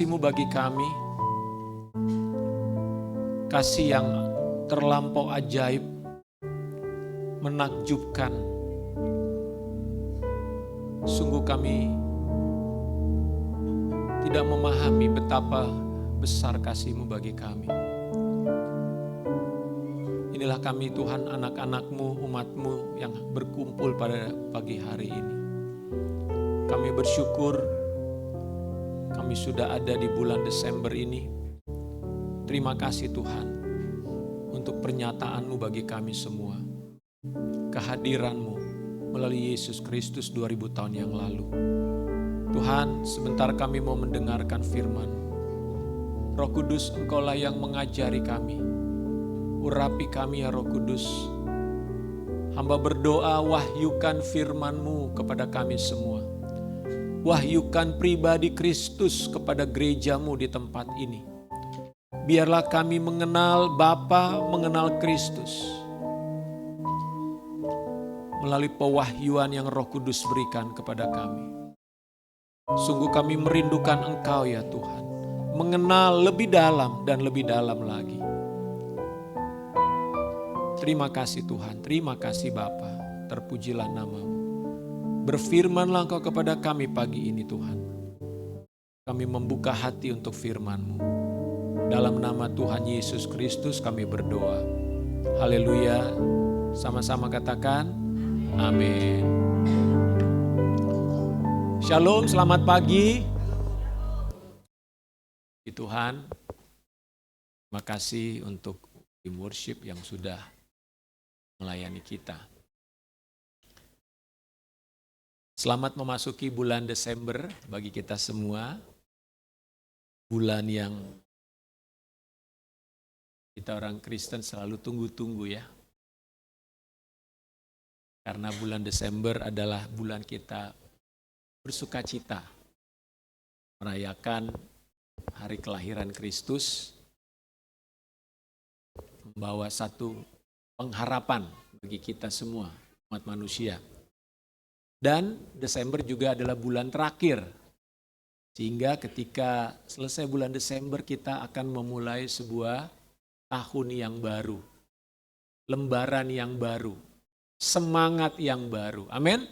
Kasih-Mu bagi kami, kasih yang terlampau ajaib, menakjubkan. Sungguh kami tidak memahami betapa besar kasih-Mu bagi kami. Inilah kami Tuhan, anak-anak-Mu, umat-Mu yang berkumpul pada pagi hari ini. Kami bersyukur kami sudah ada di bulan Desember ini. Terima kasih Tuhan untuk pernyataan-Mu bagi kami semua. Kehadiran-Mu melalui Yesus Kristus 2000 tahun yang lalu. Tuhan, sebentar kami mau mendengarkan firman. Roh Kudus, Engkaulah yang mengajari kami. Urapi kami ya Roh Kudus. Hamba berdoa, wahyukan firman-Mu kepada kami semua. Wahyukan pribadi Kristus kepada gereja-Mu di tempat ini. Biarlah kami mengenal Bapa, mengenal Kristus. Melalui pewahyuan yang Roh Kudus berikan kepada kami. Sungguh kami merindukan Engkau ya Tuhan. Mengenal lebih dalam dan lebih dalam lagi. Terima kasih Tuhan, terima kasih Bapa. Terpujilah nama-Mu. Berfirmanlah Engkau kepada kami pagi ini Tuhan. Kami membuka hati untuk firman-Mu. Dalam nama Tuhan Yesus Kristus kami berdoa. Haleluya. Sama-sama katakan, amin. Shalom, selamat pagi. Tuhan, terima kasih untuk tim worship yang sudah melayani kita. Selamat memasuki bulan Desember bagi kita semua. Bulan yang kita orang Kristen selalu tunggu-tunggu ya. Karena bulan Desember adalah bulan kita bersukacita. Merayakan hari kelahiran Kristus. Membawa satu pengharapan bagi kita semua, umat manusia. Dan Desember juga adalah bulan terakhir. Sehingga ketika selesai bulan Desember kita akan memulai sebuah tahun yang baru. Lembaran yang baru. Semangat yang baru. Amin.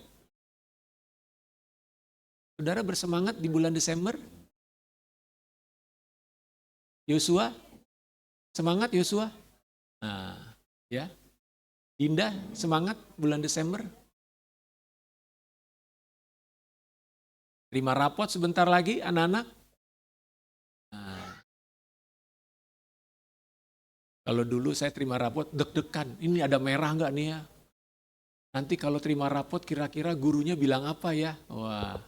Saudara bersemangat di bulan Desember? Yosua? Semangat Yosua? Nah, ya. Dinda, semangat bulan Desember? Terima rapot sebentar lagi anak-anak. Nah, kalau dulu saya terima rapot deg-degan, ini ada merah enggak nih ya? Nanti kalau terima rapot kira-kira gurunya bilang apa ya? Wah.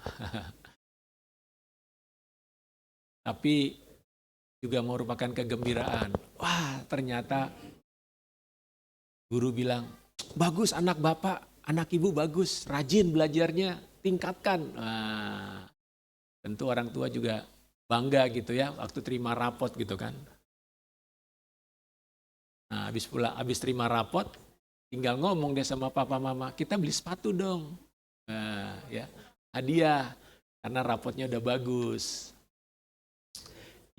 Tapi juga merupakan kegembiraan. Wah, ternyata guru bilang, bagus anak bapak, anak ibu bagus, rajin belajarnya, tingkatkan. Nah, tentu orang tua juga bangga gitu ya, waktu terima rapot gitu kan. Nah, habis terima rapot, tinggal ngomong deh sama papa mama, kita beli sepatu dong. Nah, ya, hadiah, karena rapotnya udah bagus.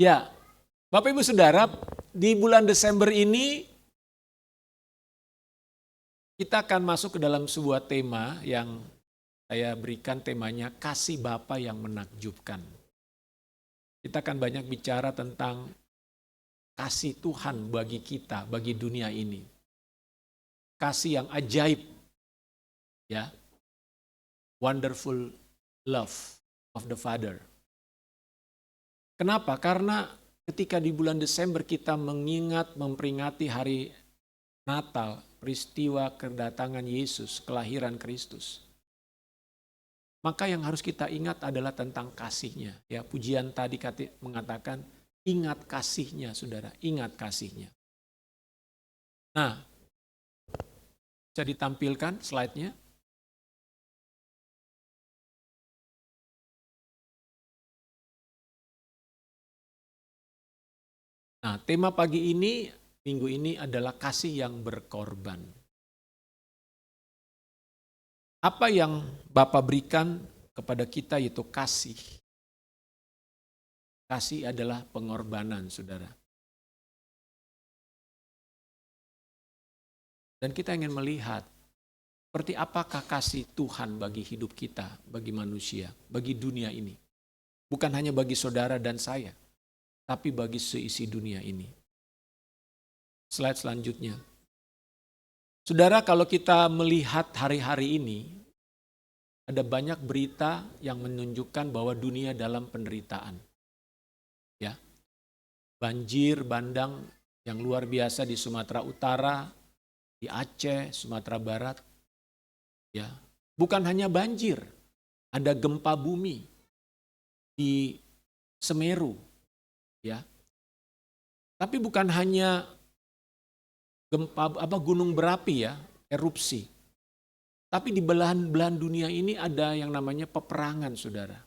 Ya, Bapak Ibu Saudara, di bulan Desember ini kita akan masuk ke dalam sebuah tema yang saya berikan temanya kasih Bapa yang menakjubkan. Kita akan banyak bicara tentang kasih Tuhan bagi kita, bagi dunia ini. Kasih yang ajaib. Ya. Wonderful love of the Father. Kenapa? Karena ketika di bulan Desember kita mengingat, memperingati hari Natal, peristiwa kedatangan Yesus, kelahiran Kristus. Maka yang harus kita ingat adalah tentang kasihnya. Ya, pujian tadi mengatakan, ingat kasihnya, saudara, ingat kasihnya. Nah, bisa ditampilkan slide-nya. Nah, tema pagi ini, minggu ini adalah kasih yang berkorban. Apa yang Bapa berikan kepada kita yaitu kasih. Kasih adalah pengorbanan, saudara. Dan kita ingin melihat seperti apakah kasih Tuhan bagi hidup kita, bagi manusia, bagi dunia ini. Bukan hanya bagi saudara dan saya, tapi bagi seisi dunia ini. Slide selanjutnya. Saudara, kalau kita melihat hari-hari ini, ada banyak berita yang menunjukkan bahwa dunia dalam penderitaan. Ya. Banjir bandang yang luar biasa di Sumatera Utara, di Aceh, Sumatera Barat. Ya, bukan hanya banjir, ada gempa bumi di Semeru, ya. Tapi bukan hanya gunung berapi ya, erupsi. Tapi di belahan-belahan dunia ini ada yang namanya peperangan, saudara.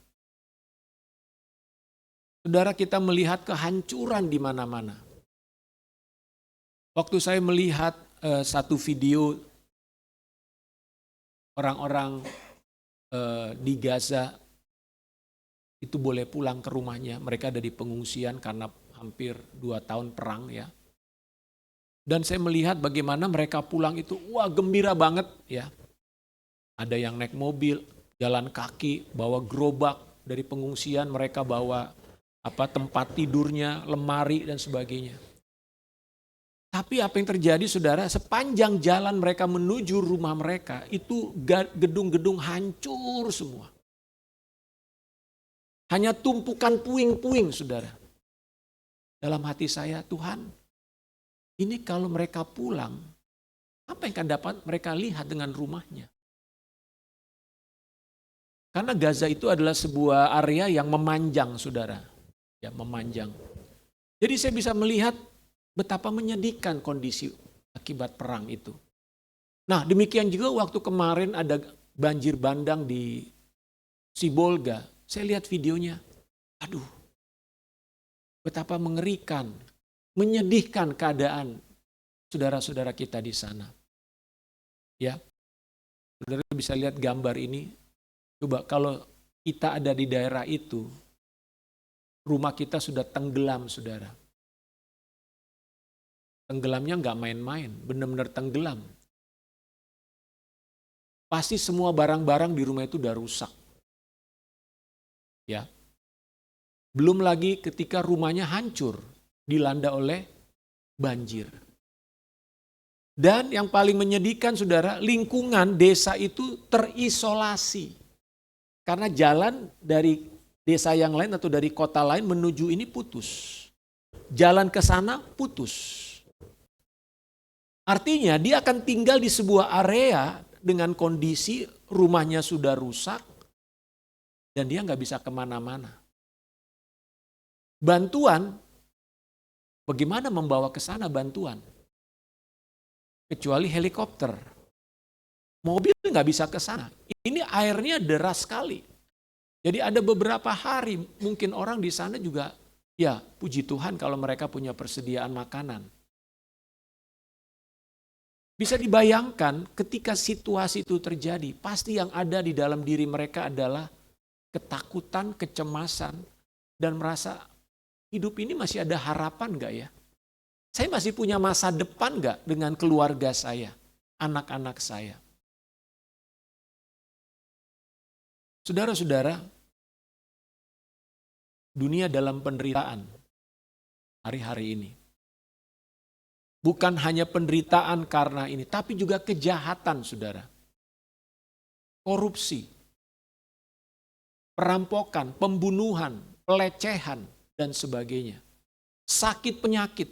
Saudara, kita melihat kehancuran di mana-mana. Waktu saya melihat satu video orang-orang di Gaza itu boleh pulang ke rumahnya. Mereka ada di pengungsian karena hampir 2 tahun perang ya. Dan saya melihat bagaimana mereka pulang itu, wah gembira banget ya. Ada yang naik mobil, jalan kaki, bawa gerobak dari pengungsian, mereka bawa tempat tidurnya, lemari dan sebagainya. Tapi apa yang terjadi, saudara, sepanjang jalan mereka menuju rumah mereka, itu gedung-gedung hancur semua. Hanya tumpukan puing-puing, saudara. Dalam hati saya, Tuhan, ini kalau mereka pulang, apa yang akan dapat mereka lihat dengan rumahnya? Karena Gaza itu adalah sebuah area yang memanjang, saudara. Ya, memanjang. Jadi saya bisa melihat betapa menyedihkan kondisi akibat perang itu. Nah, demikian juga waktu kemarin ada banjir bandang di Sibolga. Saya lihat videonya. Aduh, betapa mengerikan, menyedihkan keadaan saudara-saudara kita di sana. Ya, saudara bisa lihat gambar ini. Coba kalau kita ada di daerah itu, rumah kita sudah tenggelam, saudara. Tenggelamnya nggak main-main, benar-benar tenggelam. Pasti semua barang-barang di rumah itu udah rusak. Ya. Belum lagi ketika rumahnya hancur, dilanda oleh banjir. Dan yang paling menyedihkan, saudara, lingkungan desa itu terisolasi. Karena jalan dari desa yang lain atau dari kota lain menuju ini putus. Jalan ke sana putus. Artinya dia akan tinggal di sebuah area dengan kondisi rumahnya sudah rusak dan dia nggak bisa kemana-mana. Bantuan, bagaimana membawa ke sana bantuan? Kecuali helikopter. Mobil nggak bisa ke sana. Ini airnya deras sekali. Jadi ada beberapa hari mungkin orang di sana juga, ya puji Tuhan kalau mereka punya persediaan makanan. Bisa dibayangkan ketika situasi itu terjadi, pasti yang ada di dalam diri mereka adalah ketakutan, kecemasan, dan merasa hidup ini masih ada harapan gak ya? Saya masih punya masa depan gak dengan keluarga saya, anak-anak saya? Saudara-saudara, dunia dalam penderitaan hari-hari ini. Bukan hanya penderitaan karena ini, tapi juga kejahatan, saudara. Korupsi, perampokan, pembunuhan, pelecehan, dan sebagainya. Sakit penyakit.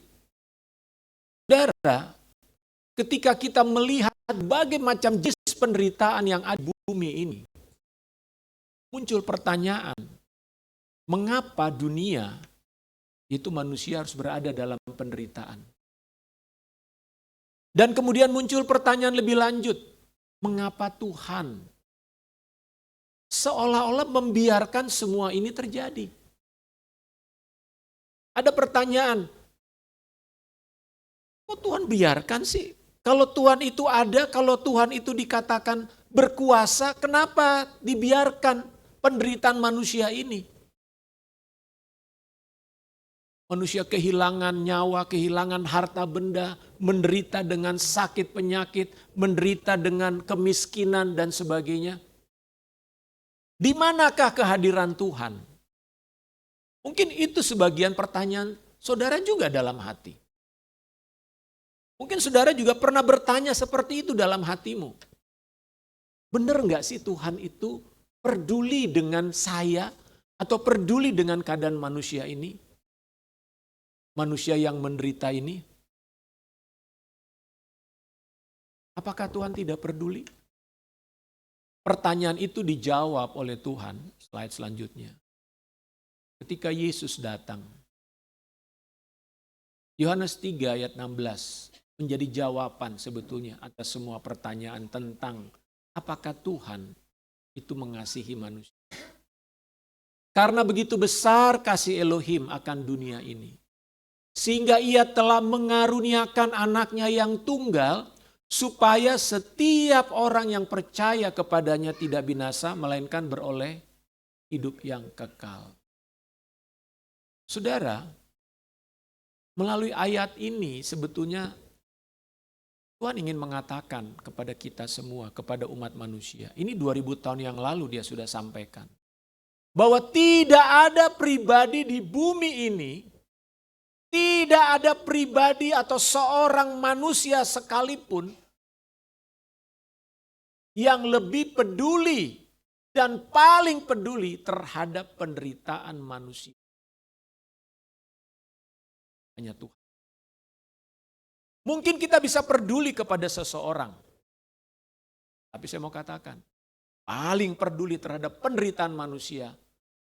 Saudara, ketika kita melihat berbagai macam jenis penderitaan yang ada di bumi ini, muncul pertanyaan, mengapa dunia itu manusia harus berada dalam penderitaan? Dan kemudian muncul pertanyaan lebih lanjut, mengapa Tuhan seolah-olah membiarkan semua ini terjadi? Ada pertanyaan, kok Tuhan biarkan sih? Kalau Tuhan itu ada, kalau Tuhan itu dikatakan berkuasa, kenapa dibiarkan penderitaan manusia ini? Manusia kehilangan nyawa, kehilangan harta benda, menderita dengan sakit penyakit, menderita dengan kemiskinan dan sebagainya. Di manakah kehadiran Tuhan? Mungkin itu sebagian pertanyaan saudara juga dalam hati. Mungkin saudara juga pernah bertanya seperti itu dalam hatimu. Benar nggak sih Tuhan itu peduli dengan saya atau peduli dengan keadaan manusia ini? Manusia yang menderita ini? Apakah Tuhan tidak peduli? Pertanyaan itu dijawab oleh Tuhan, slide selanjutnya. Ketika Yesus datang. Yohanes 3 ayat 16 menjadi jawaban sebetulnya atas semua pertanyaan tentang apakah Tuhan itu mengasihi manusia. Karena begitu besar kasih Elohim akan dunia ini. Sehingga ia telah mengaruniakan anaknya yang tunggal supaya setiap orang yang percaya kepadanya tidak binasa melainkan beroleh hidup yang kekal. Saudara, melalui ayat ini sebetulnya Tuhan ingin mengatakan kepada kita semua, kepada umat manusia. Ini 2000 tahun yang lalu dia sudah sampaikan. Bahwa tidak ada pribadi di bumi ini, tidak ada pribadi atau seorang manusia sekalipun yang lebih peduli dan paling peduli terhadap penderitaan manusia. Hanya Tuhan. Mungkin kita bisa peduli kepada seseorang. Tapi saya mau katakan, paling peduli terhadap penderitaan manusia,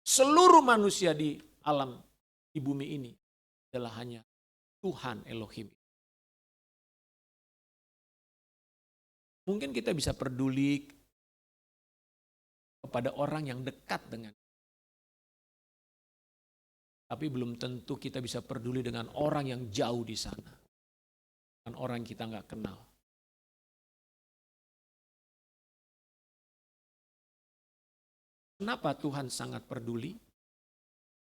seluruh manusia di alam, di bumi ini adalah hanya Tuhan Elohim. Mungkin kita bisa peduli kepada orang yang dekat dengan. Tapi belum tentu kita bisa peduli dengan orang yang jauh di sana. Dengan orang yang kita nggak kenal. Kenapa Tuhan sangat peduli?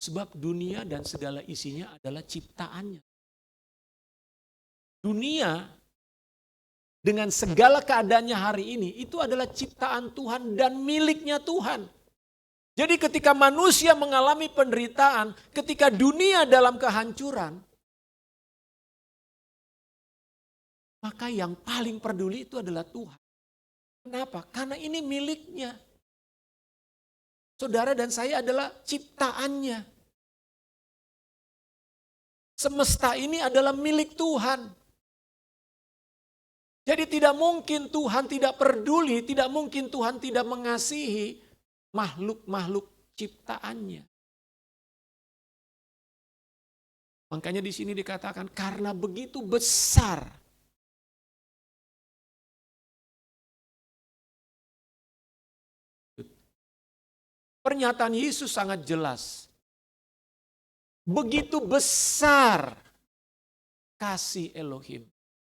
Sebab dunia dan segala isinya adalah ciptaannya. Dunia dengan segala keadaannya hari ini itu adalah ciptaan Tuhan dan miliknya Tuhan. Jadi ketika manusia mengalami penderitaan, ketika dunia dalam kehancuran, maka yang paling peduli itu adalah Tuhan. Kenapa? Karena ini miliknya. Saudara dan saya adalah ciptaannya. Semesta ini adalah milik Tuhan. Jadi tidak mungkin Tuhan tidak peduli, tidak mungkin Tuhan tidak mengasihi makhluk-makhluk ciptaannya. Makanya di sini dikatakan karena begitu besar. Pernyataan Yesus sangat jelas. Begitu besar kasih Elohim.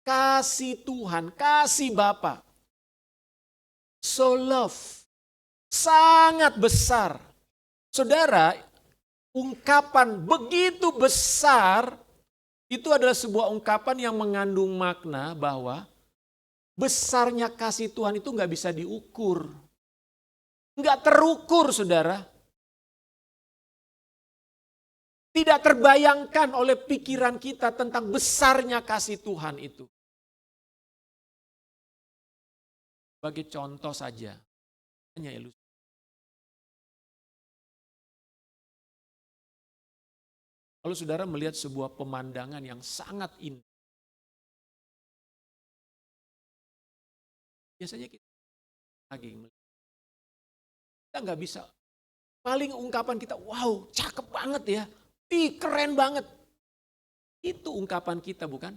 Kasih Tuhan, kasih Bapa. So love. Sangat besar. Saudara, ungkapan begitu besar itu adalah sebuah ungkapan yang mengandung makna bahwa besarnya kasih Tuhan itu nggak bisa diukur. Nggak terukur, saudara. Tidak terbayangkan oleh pikiran kita tentang besarnya kasih Tuhan itu. Sebagai contoh saja, hanya ilustrasi. Kalau saudara melihat sebuah pemandangan yang sangat indah, biasanya kita nggak bisa. Paling ungkapan kita, wow, cakep banget ya, ih keren banget. Itu ungkapan kita, bukan?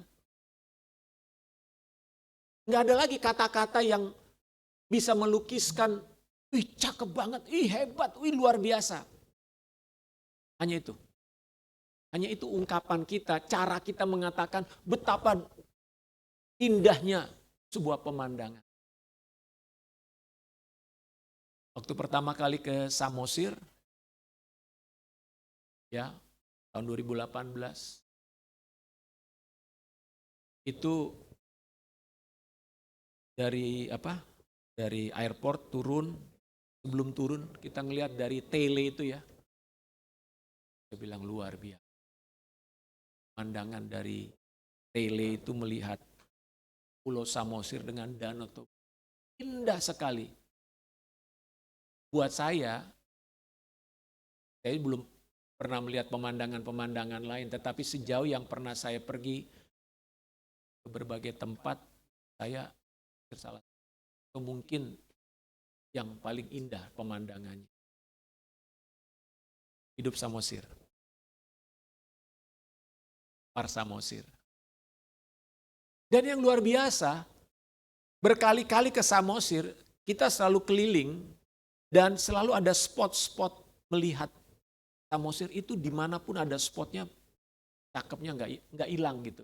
Nggak ada lagi kata-kata yang bisa melukiskan, ih cakep banget, ih hebat, ih luar biasa. Hanya itu. Hanya itu ungkapan kita, cara kita mengatakan betapa indahnya sebuah pemandangan. Waktu pertama kali ke Samosir, ya, tahun 2018. Itu dari airport turun, sebelum turun kita ngelihat dari tele itu ya. Saya bilang luar biasa. Pandangan dari tele itu melihat Pulau Samosir dengan Danau Toba. Indah sekali. Buat saya belum pernah melihat pemandangan-pemandangan lain, tetapi sejauh yang pernah saya pergi ke berbagai tempat, saya salah atau mungkin yang paling indah pemandangannya. Hidup Samosir. Par Samosir. Dan yang luar biasa, berkali-kali ke Samosir, kita selalu keliling dan selalu ada spot-spot melihat Samosir itu dimanapun ada spotnya, cakepnya nggak hilang gitu.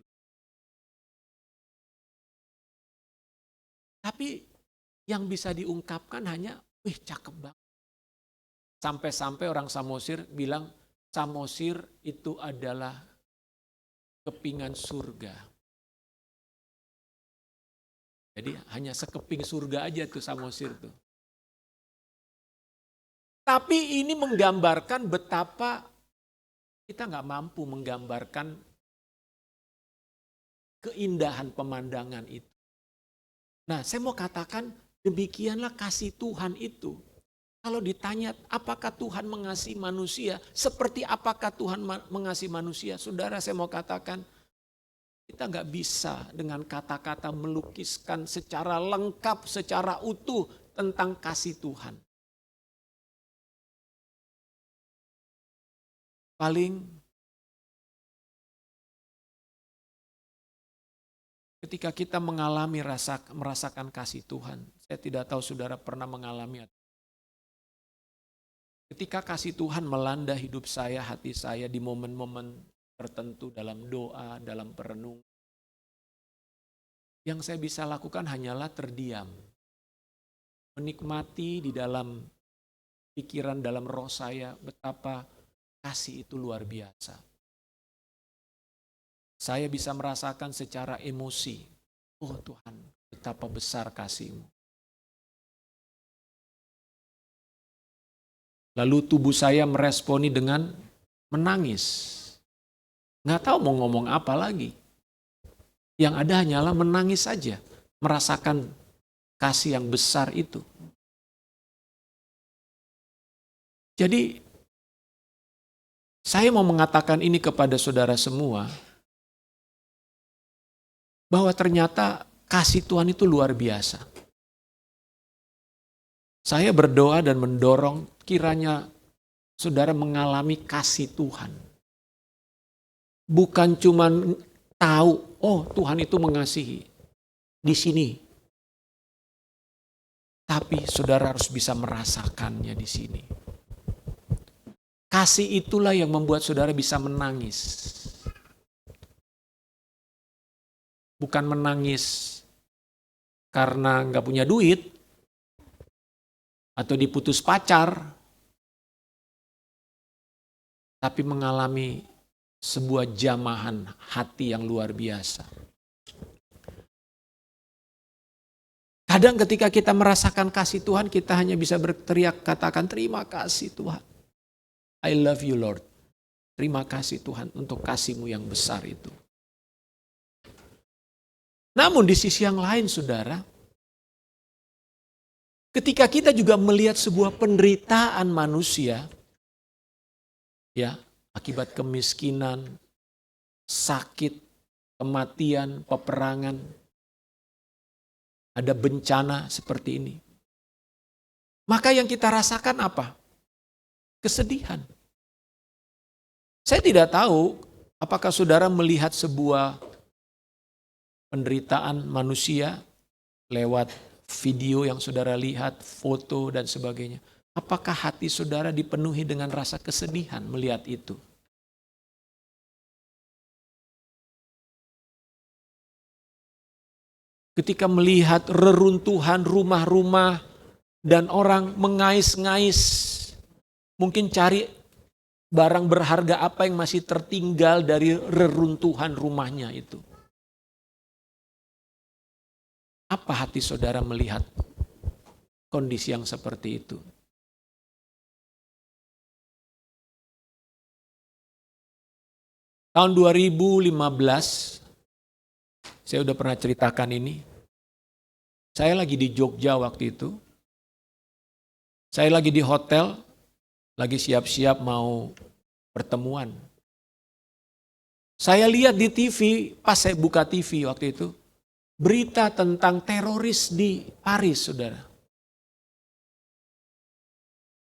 Tapi yang bisa diungkapkan hanya, wih cakep banget. Sampai-sampai orang Samosir bilang, Samosir itu adalah kepingan surga. Jadi hanya sekeping surga aja tuh Samosir tuh. Tapi ini menggambarkan betapa kita nggak mampu menggambarkan keindahan pemandangan itu. Nah, saya mau katakan demikianlah kasih Tuhan itu. Kalau ditanya apakah Tuhan mengasihi manusia, seperti apakah Tuhan mengasihi manusia? Saudara, saya mau katakan kita nggak bisa dengan kata-kata melukiskan secara lengkap, secara utuh tentang kasih Tuhan. Paling ketika kita merasakan kasih Tuhan, saya tidak tahu saudara pernah mengalami. Ketika kasih Tuhan melanda hidup saya, hati saya di momen-momen tertentu dalam doa, dalam perenung, yang saya bisa lakukan hanyalah terdiam. Menikmati di dalam pikiran, dalam roh saya betapa kasih itu luar biasa. Saya bisa merasakan secara emosi, oh Tuhan, betapa besar kasih-Mu. Lalu tubuh saya meresponi dengan menangis. Nggak tahu mau ngomong apa lagi. Yang ada hanyalah menangis saja, merasakan kasih yang besar itu. Jadi, saya mau mengatakan ini kepada saudara semua, bahwa ternyata kasih Tuhan itu luar biasa. Saya berdoa dan mendorong kiranya saudara mengalami kasih Tuhan. Bukan cuma tahu, oh Tuhan itu mengasihi di sini. Tapi saudara harus bisa merasakannya di sini. Kasih itulah yang membuat saudara bisa menangis. Bukan menangis karena nggak punya duit, atau diputus pacar, tapi mengalami sebuah jamahan hati yang luar biasa. Kadang ketika kita merasakan kasih Tuhan, kita hanya bisa berteriak, katakan terima kasih Tuhan. I love you Lord. Terima kasih Tuhan untuk kasih-Mu yang besar itu. Namun di sisi yang lain saudara, ketika kita juga melihat sebuah penderitaan manusia, ya, akibat kemiskinan, sakit, kematian, peperangan, ada bencana seperti ini. Maka yang kita rasakan apa? Kesedihan. Saya tidak tahu apakah saudara melihat sebuah penderitaan manusia lewat video yang saudara lihat, foto dan sebagainya. Apakah hati saudara dipenuhi dengan rasa kesedihan melihat itu? Ketika melihat reruntuhan rumah-rumah dan orang mengais-ngais, mungkin cari barang berharga apa yang masih tertinggal dari reruntuhan rumahnya itu. Apa hati saudara melihat kondisi yang seperti itu? Tahun 2015, saya udah pernah ceritakan ini. Saya lagi di Jogja waktu itu. Saya lagi di hotel, lagi siap-siap mau pertemuan. Saya lihat di TV, pas saya buka TV waktu itu, berita tentang teroris di Paris, saudara.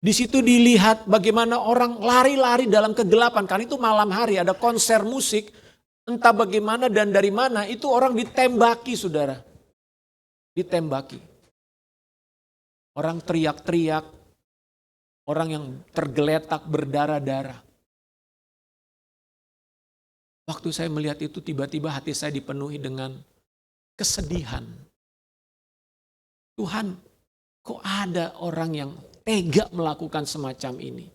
Di situ dilihat bagaimana orang lari-lari dalam kegelapan. Karena itu malam hari ada konser musik, entah bagaimana dan dari mana, itu orang ditembaki, saudara. Ditembaki. Orang teriak-teriak, orang yang tergeletak berdarah-darah. Waktu saya melihat itu tiba-tiba hati saya dipenuhi dengan kesedihan. Tuhan, kok ada orang yang tega melakukan semacam ini?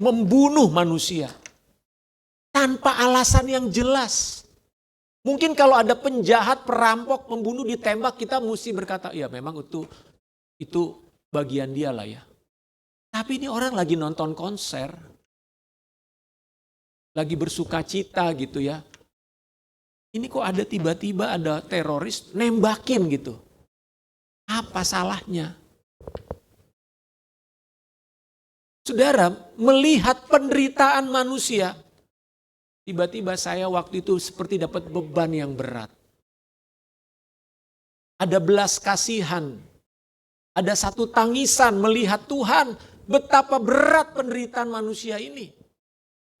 Membunuh manusia tanpa alasan yang jelas. Mungkin kalau ada penjahat, perampok, membunuh, ditembak, kita mesti berkata, ya memang itu bagian dia lah ya. Tapi ini orang lagi nonton konser, lagi bersuka cita gitu ya. Ini kok ada tiba-tiba ada teroris nembakin gitu. Apa salahnya? Saudara, melihat penderitaan manusia, tiba-tiba saya waktu itu seperti dapat beban yang berat. Ada belas kasihan, ada satu tangisan melihat Tuhan betapa berat penderitaan manusia ini.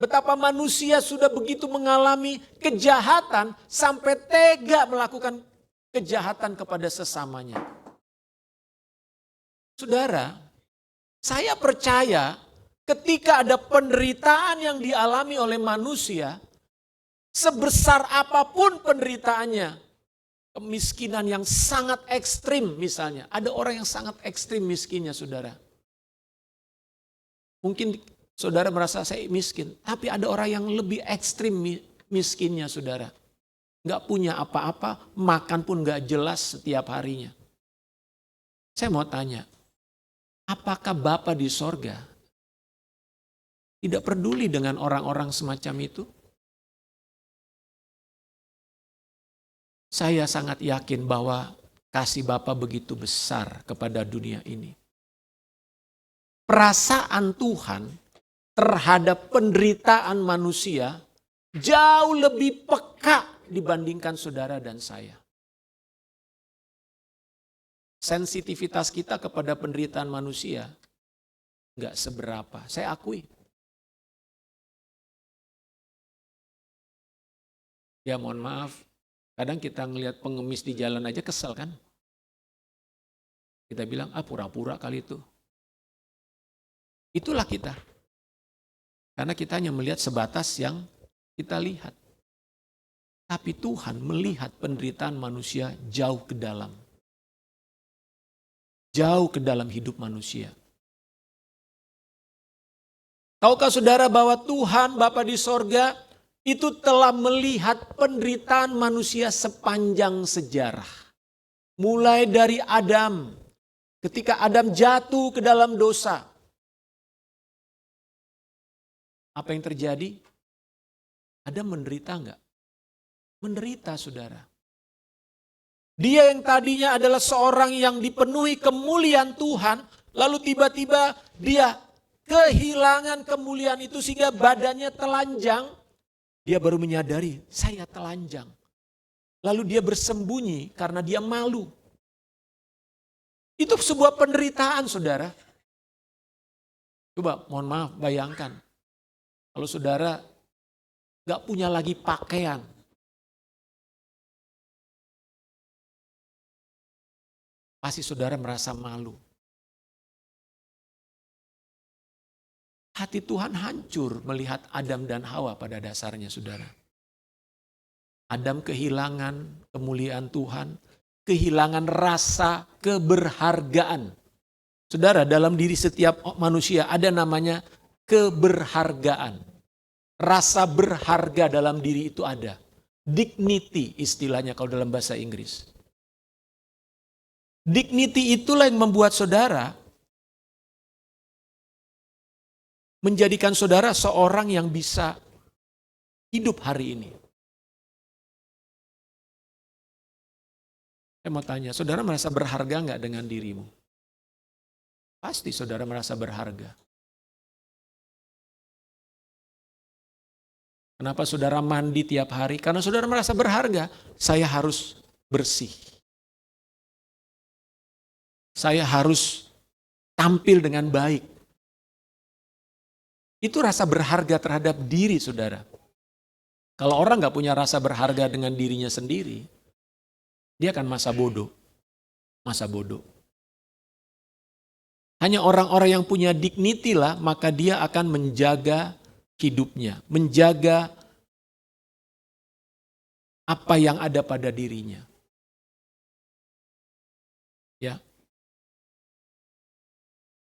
Betapa manusia sudah begitu mengalami kejahatan sampai tega melakukan kejahatan kepada sesamanya. Saudara, saya percaya ketika ada penderitaan yang dialami oleh manusia, sebesar apapun penderitaannya, kemiskinan yang sangat ekstrim misalnya, ada orang yang sangat ekstrim miskinnya, saudara. Mungkin saudara merasa saya miskin, tapi ada orang yang lebih ekstrim miskinnya, saudara. Nggak punya apa-apa, makan pun nggak jelas setiap harinya. Saya mau tanya, apakah Bapa di sorga tidak peduli dengan orang-orang semacam itu? Saya sangat yakin bahwa kasih Bapa begitu besar kepada dunia ini. Perasaan Tuhan terhadap penderitaan manusia jauh lebih peka dibandingkan saudara dan saya. Sensitivitas kita kepada penderitaan manusia nggak seberapa, saya akui. Ya mohon maaf, kadang kita ngelihat pengemis di jalan aja kesel kan. Kita bilang, pura-pura kali itu. Itulah kita. Karena kita hanya melihat sebatas yang kita lihat. Tapi Tuhan melihat penderitaan manusia jauh ke dalam. Jauh ke dalam hidup manusia. Tahukah saudara bahwa Tuhan Bapa di sorga itu telah melihat penderitaan manusia sepanjang sejarah. Mulai dari Adam. Ketika Adam jatuh ke dalam dosa. Apa yang terjadi? Adam menderita enggak? Menderita, saudara. Dia yang tadinya adalah seorang yang dipenuhi kemuliaan Tuhan, lalu tiba-tiba dia kehilangan kemuliaan itu sehingga badannya telanjang. Dia baru menyadari, saya telanjang. Lalu dia bersembunyi karena dia malu. Itu sebuah penderitaan, saudara. Coba, mohon maaf, bayangkan. Kalau saudara gak punya lagi pakaian. Pasti saudara merasa malu. Hati Tuhan hancur melihat Adam dan Hawa pada dasarnya, saudara. Adam kehilangan kemuliaan Tuhan, kehilangan rasa keberhargaan. Saudara, dalam diri setiap manusia ada namanya keberhargaan. Rasa berharga dalam diri itu ada. Dignity istilahnya kalau dalam bahasa Inggris. Dignity itulah yang membuat saudara menjadikan saudara seorang yang bisa hidup hari ini. Saya mau tanya, saudara merasa berharga nggak dengan dirimu? Pasti saudara merasa berharga. Kenapa saudara mandi tiap hari? Karena saudara merasa berharga. Saya harus bersih. Saya harus tampil dengan baik. Itu rasa berharga terhadap diri saudara. Kalau orang gak punya rasa berharga dengan dirinya sendiri, dia akan masa bodoh. Masa bodoh. Hanya orang-orang yang punya dignity lah, maka dia akan menjaga hidupnya, menjaga apa yang ada pada dirinya. Ya.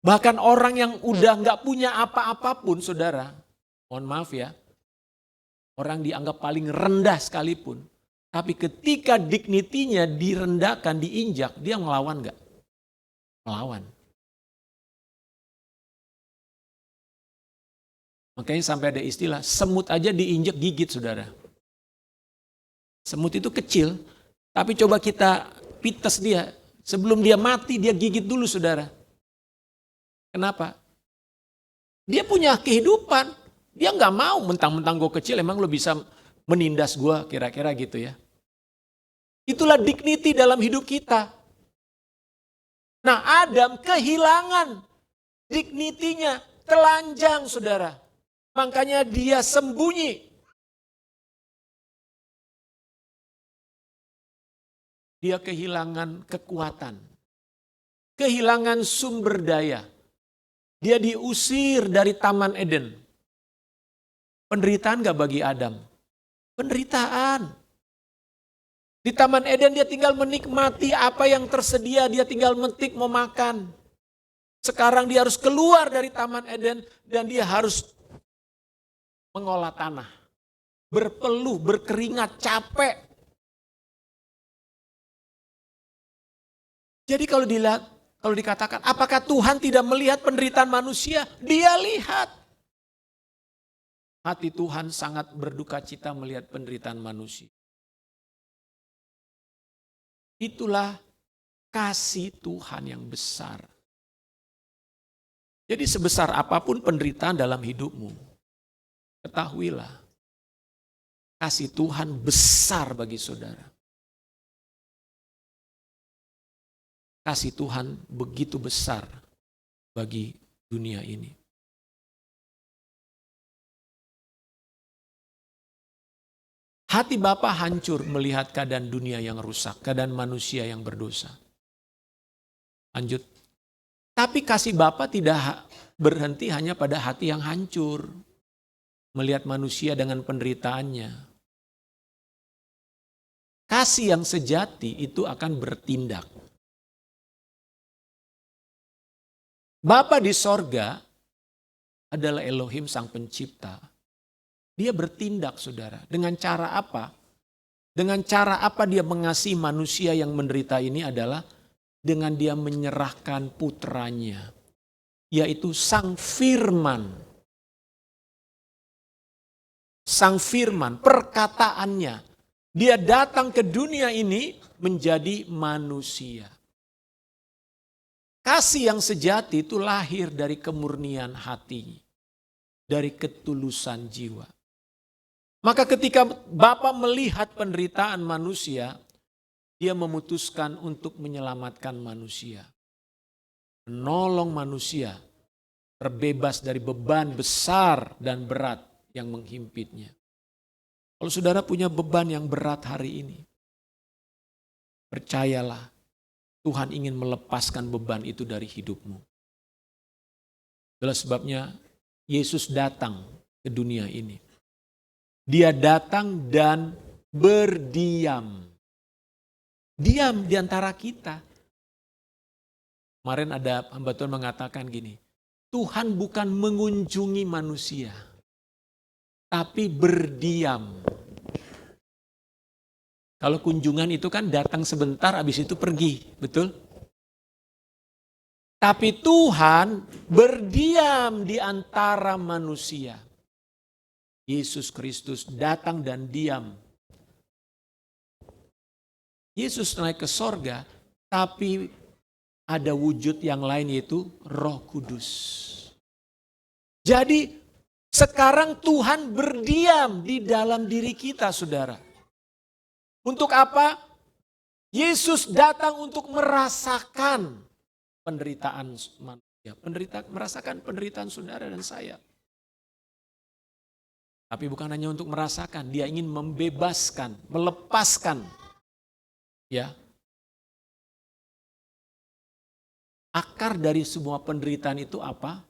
Bahkan orang yang udah nggak punya apa-apapun, saudara, mohon maaf ya, orang dianggap paling rendah sekalipun, tapi ketika dignity-nya direndahkan, diinjak, dia melawan nggak? Melawan. Makanya sampai ada istilah, semut aja diinjek gigit, saudara. Semut itu kecil, tapi coba kita pites dia. Sebelum dia mati, dia gigit dulu, saudara. Kenapa? Dia punya kehidupan. Dia nggak mau mentang-mentang gue kecil, emang lo bisa menindas gue, kira-kira gitu ya. Itulah dignity dalam hidup kita. Nah, Adam kehilangan dignity-nya, telanjang, saudara. Makanya dia sembunyi. Dia kehilangan kekuatan. Kehilangan sumber daya. Dia diusir dari Taman Eden. Penderitaan gak bagi Adam? Penderitaan. Di Taman Eden dia tinggal menikmati apa yang tersedia. Dia tinggal metik mau makan. Sekarang dia harus keluar dari Taman Eden dan dia harus mengolah tanah, berpeluh, berkeringat, capek. Jadi kalau dikatakan, apakah Tuhan tidak melihat penderitaan manusia? Dia lihat. Hati Tuhan sangat berduka cita melihat penderitaan manusia. Itulah kasih Tuhan yang besar. Jadi sebesar apapun penderitaan dalam hidupmu, ketahuilah, kasih Tuhan besar bagi saudara. Kasih Tuhan begitu besar bagi dunia ini. Hati Bapa hancur melihat keadaan dunia yang rusak, keadaan manusia yang berdosa. Lanjut. Tapi kasih Bapa tidak berhenti hanya pada hati yang hancur. Melihat manusia dengan penderitaannya. Kasih yang sejati itu akan bertindak. Bapa di sorga adalah Elohim sang pencipta. Dia bertindak, saudara. Dengan cara apa? Dengan cara apa dia mengasihi manusia yang menderita ini adalah dengan dia menyerahkan putranya. Yaitu Sang Firman. Sang Firman, perkataannya. Dia datang ke dunia ini menjadi manusia. Kasih yang sejati itu lahir dari kemurnian hati. Dari ketulusan jiwa. Maka ketika Bapa melihat penderitaan manusia, dia memutuskan untuk menyelamatkan manusia. Menolong manusia terbebas dari beban besar dan berat yang menghimpitnya. Kalau saudara punya beban yang berat hari ini, percayalah Tuhan ingin melepaskan beban itu dari hidupmu. Itulah sebabnya Yesus datang ke dunia ini. Dia datang dan berdiam. Diam di antara kita. Kemarin ada hamba Tuhan mengatakan gini, Tuhan bukan mengunjungi manusia, tapi berdiam. Kalau kunjungan itu kan datang sebentar, habis itu pergi, betul? Tapi Tuhan berdiam di antara manusia. Yesus Kristus datang dan diam. Yesus naik ke sorga, tapi ada wujud yang lain yaitu Roh Kudus. Jadi sekarang Tuhan berdiam di dalam diri kita, saudara. Untuk apa? Yesus datang untuk merasakan penderitaan manusia. Merasakan penderitaan saudara dan saya. Tapi bukan hanya untuk merasakan, dia ingin membebaskan, melepaskan. Ya. Akar dari semua penderitaan itu apa?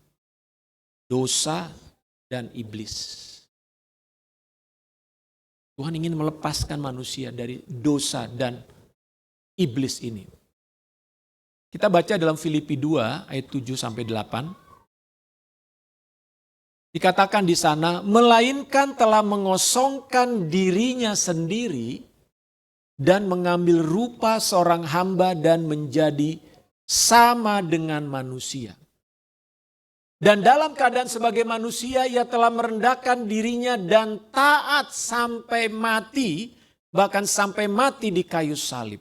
Dosa dan iblis. Tuhan ingin melepaskan manusia dari dosa dan iblis ini. Kita baca dalam Filipi 2 ayat 7 sampai 8. Dikatakan di sana, melainkan telah mengosongkan dirinya sendiri dan mengambil rupa seorang hamba dan menjadi sama dengan manusia. Dan dalam keadaan sebagai manusia, ia telah merendahkan dirinya dan taat sampai mati, bahkan sampai mati di kayu salib.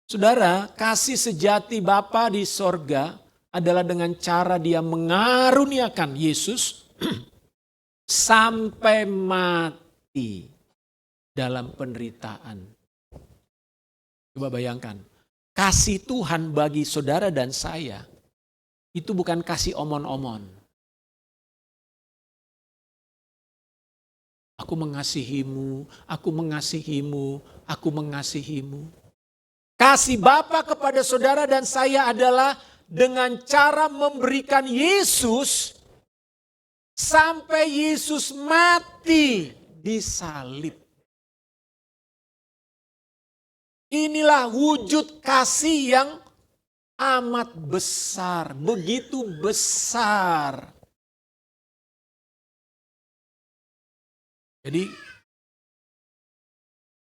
Saudara, kasih sejati Bapa di sorga adalah dengan cara dia mengaruniakan Yesus sampai mati dalam penderitaan. Coba bayangkan, kasih Tuhan bagi saudara dan saya itu bukan kasih omon-omon. Aku mengasihimu, aku mengasihimu, aku mengasihimu. Kasih Bapa kepada saudara dan saya adalah dengan cara memberikan Yesus sampai Yesus mati di salib. Inilah wujud kasih yang amat besar, begitu besar. Jadi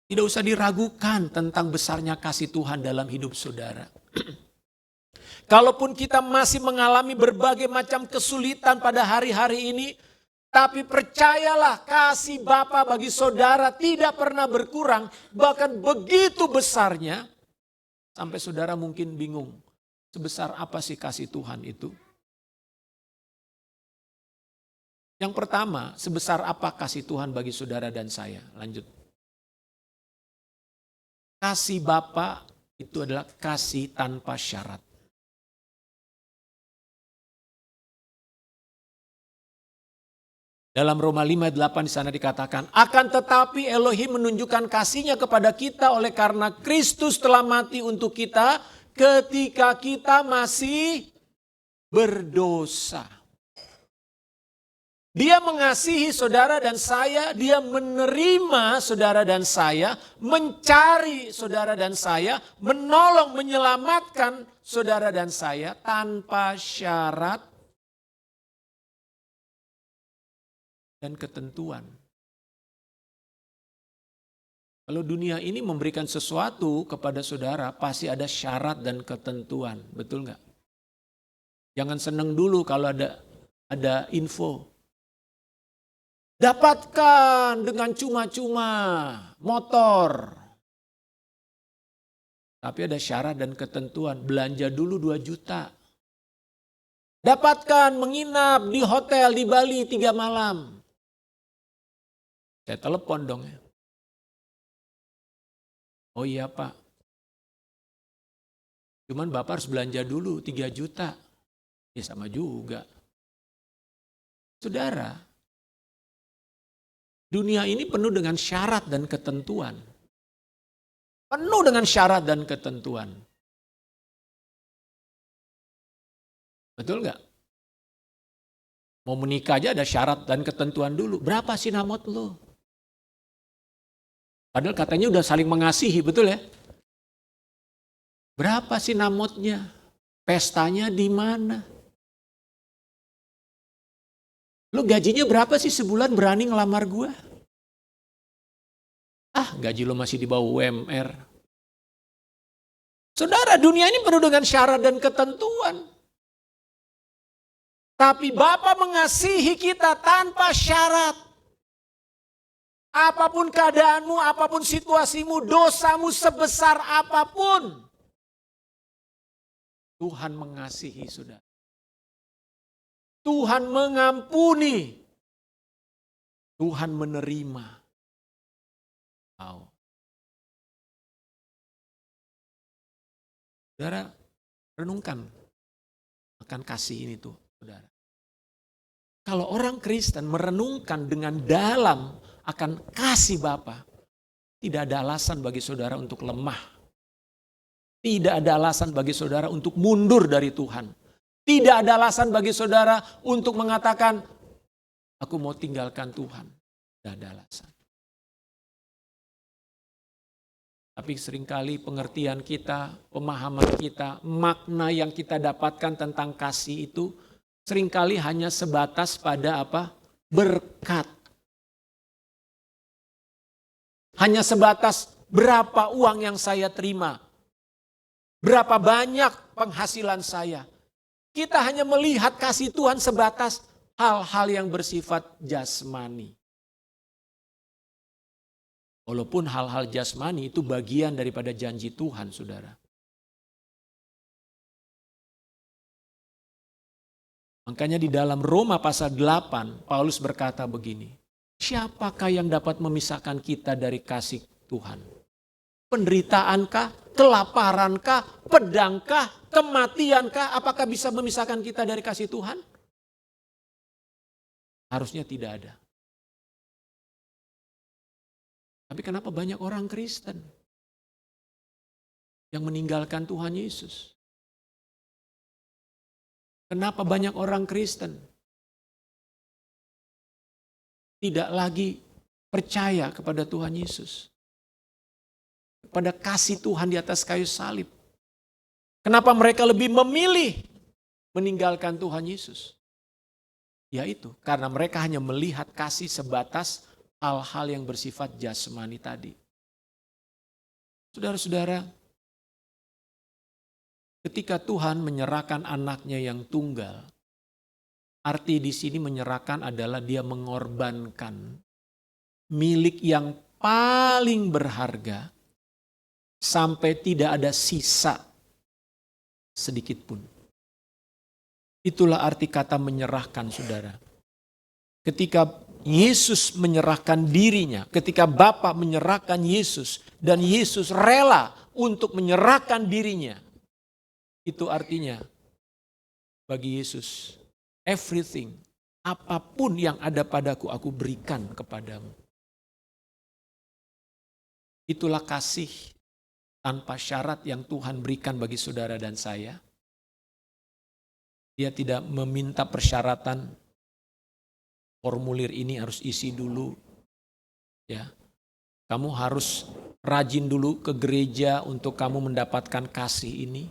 tidak usah diragukan tentang besarnya kasih Tuhan dalam hidup saudara. Kalaupun kita masih mengalami berbagai macam kesulitan pada hari-hari ini, tapi percayalah kasih Bapa bagi saudara tidak pernah berkurang, bahkan begitu besarnya, sampai saudara mungkin bingung, sebesar apa sih kasih Tuhan itu? Yang pertama, sebesar apa kasih Tuhan bagi saudara dan saya? Lanjut. Kasih Bapa itu adalah kasih tanpa syarat. Dalam Roma 5:8 di sana dikatakan, akan tetapi Elohim menunjukkan kasih-Nya kepada kita oleh karena Kristus telah mati untuk kita ketika kita masih berdosa. Dia mengasihi saudara dan saya, dia menerima saudara dan saya, mencari saudara dan saya, menolong, menyelamatkan saudara dan saya tanpa syarat dan ketentuan. Kalau dunia ini memberikan sesuatu kepada saudara, pasti ada syarat dan ketentuan, betul nggak? Jangan senang dulu kalau ada info. Dapatkan dengan cuma-cuma motor. Tapi ada syarat dan ketentuan, belanja dulu 2 juta. Dapatkan menginap di hotel di Bali 3 malam. Saya telepon dong ya. Oh iya Pak. Cuman Bapak harus belanja dulu 3 juta. Ya sama juga. Saudara, dunia ini penuh dengan syarat dan ketentuan. Penuh dengan syarat dan ketentuan. Betul nggak? Mau menikah aja ada syarat dan ketentuan dulu. Berapa sih namot lo? Padahal katanya udah saling mengasihi, betul ya? Berapa sih namotnya? Pestanya di mana? Lu gajinya berapa sih sebulan berani ngelamar gue? Gaji lu masih di bawah UMR. Saudara, dunia ini penuh dengan syarat dan ketentuan. Tapi Bapa mengasihi kita tanpa syarat. Apapun keadaanmu, apapun situasimu, dosamu sebesar apapun. Tuhan mengasihi, saudara. Tuhan mengampuni. Tuhan menerima. Saudara, renungkan akan kasih ini tuh, saudara. Kalau orang Kristen merenungkan dengan dalam akan kasih Bapa, tidak ada alasan bagi saudara untuk lemah. Tidak ada alasan bagi saudara untuk mundur dari Tuhan. Tidak ada alasan bagi saudara untuk mengatakan, aku mau tinggalkan Tuhan. Tidak ada alasan. Tapi seringkali pengertian kita, pemahaman kita, makna yang kita dapatkan tentang kasih itu seringkali hanya sebatas pada apa? Berkat. Hanya sebatas berapa uang yang saya terima. Berapa banyak penghasilan saya. Kita hanya melihat kasih Tuhan sebatas hal-hal yang bersifat jasmani. Walaupun hal-hal jasmani itu bagian daripada janji Tuhan, saudara. Makanya di dalam Roma pasal 8, Paulus berkata begini. Siapakah yang dapat memisahkan kita dari kasih Tuhan? Penderitaankah? Kelaparankah? Pedangkah? Kematiankah? Apakah bisa memisahkan kita dari kasih Tuhan? Harusnya tidak ada. Tapi kenapa banyak orang Kristen yang meninggalkan Tuhan Yesus? Kenapa banyak orang Kristen tidak lagi percaya kepada Tuhan Yesus? Kepada kasih Tuhan di atas kayu salib. Kenapa mereka lebih memilih meninggalkan Tuhan Yesus? Yaitu karena mereka hanya melihat kasih sebatas hal-hal yang bersifat jasmani tadi. Saudara-saudara, ketika Tuhan menyerahkan anaknya yang tunggal, arti di sini menyerahkan adalah dia mengorbankan milik yang paling berharga sampai tidak ada sisa sedikit pun. Itulah arti kata menyerahkan, saudara. Ketika Yesus menyerahkan dirinya, ketika Bapa menyerahkan Yesus, dan Yesus rela untuk menyerahkan dirinya, itu artinya bagi Yesus, everything, apapun yang ada padaku, aku berikan kepadamu. Itulah kasih tanpa syarat yang Tuhan berikan bagi saudara dan saya. Dia tidak meminta persyaratan. Formulir ini harus isi dulu, ya. Kamu harus rajin dulu ke gereja untuk kamu mendapatkan kasih ini.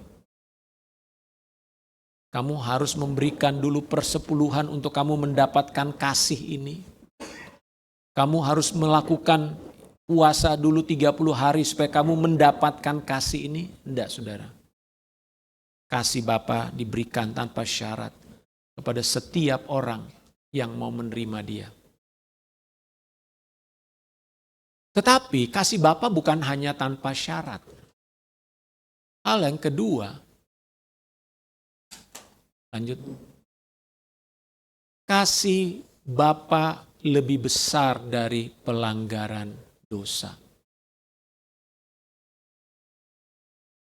Kamu harus memberikan dulu persepuluhan untuk kamu mendapatkan kasih ini. Kamu harus melakukan puasa dulu 30 hari supaya kamu mendapatkan kasih ini. Tidak, saudara. Kasih Bapa diberikan tanpa syarat kepada setiap orang yang mau menerima dia. Tetapi kasih Bapa bukan hanya tanpa syarat. Hal yang kedua, lanjut. Kasih Bapa lebih besar dari pelanggaran dosa.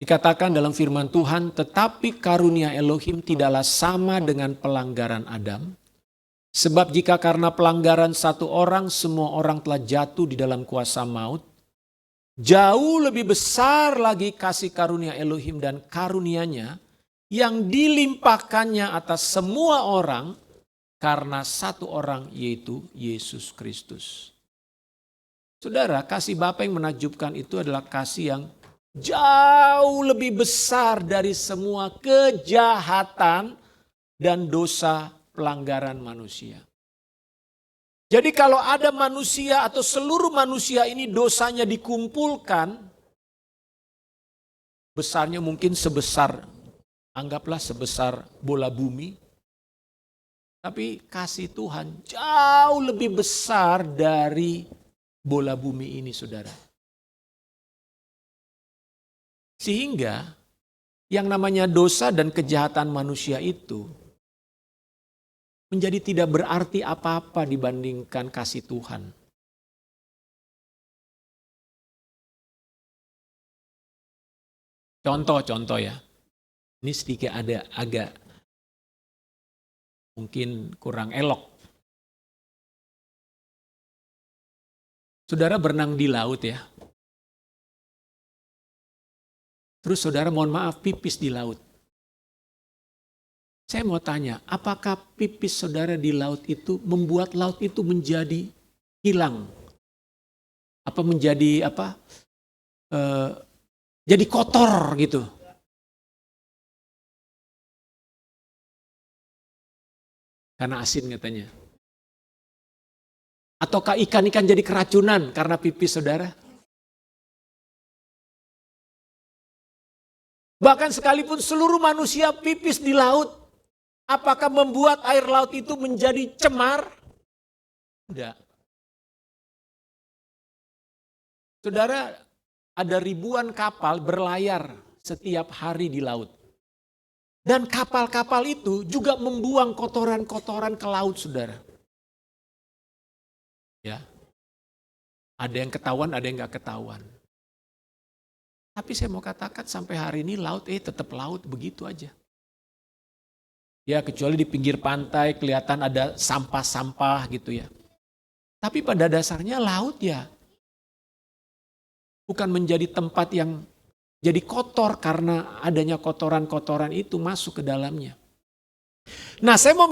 Dikatakan dalam firman Tuhan, tetapi karunia Elohim tidaklah sama dengan pelanggaran Adam. Sebab jika karena pelanggaran satu orang, semua orang telah jatuh di dalam kuasa maut, jauh lebih besar lagi kasih karunia Elohim dan karunianya yang dilimpahkannya atas semua orang karena satu orang, yaitu Yesus Kristus. Saudara, kasih Bapa yang menakjubkan itu adalah kasih yang jauh lebih besar dari semua kejahatan dan dosa pelanggaran manusia. Jadi kalau ada manusia atau seluruh manusia ini dosanya dikumpulkan, besarnya mungkin sebesar, anggaplah sebesar bola bumi. Tapi kasih Tuhan jauh lebih besar dari bola bumi ini, saudara. Sehingga yang namanya dosa dan kejahatan manusia itu menjadi tidak berarti apa-apa dibandingkan kasih Tuhan. Contoh ya. Ini sedikit agak mungkin kurang elok. Saudara berenang di laut ya. Terus saudara mohon maaf pipis di laut. Saya mau tanya, apakah pipis saudara di laut itu membuat laut itu menjadi hilang? Apa menjadi jadi kotor gitu? Karena asin katanya. Ataukah ikan-ikan jadi keracunan karena pipis saudara? Bahkan sekalipun seluruh manusia pipis di laut, apakah membuat air laut itu menjadi cemar? Tidak. Saudara, ada ribuan kapal berlayar setiap hari di laut. Dan kapal-kapal itu juga membuang kotoran-kotoran ke laut, saudara. Ya, ada yang ketahuan, ada yang nggak ketahuan. Tapi saya mau katakan sampai hari ini laut tetap laut begitu aja. Ya kecuali di pinggir pantai kelihatan ada sampah-sampah gitu ya. Tapi pada dasarnya laut ya bukan menjadi tempat yang jadi kotor karena adanya kotoran-kotoran itu masuk ke dalamnya. Nah saya mau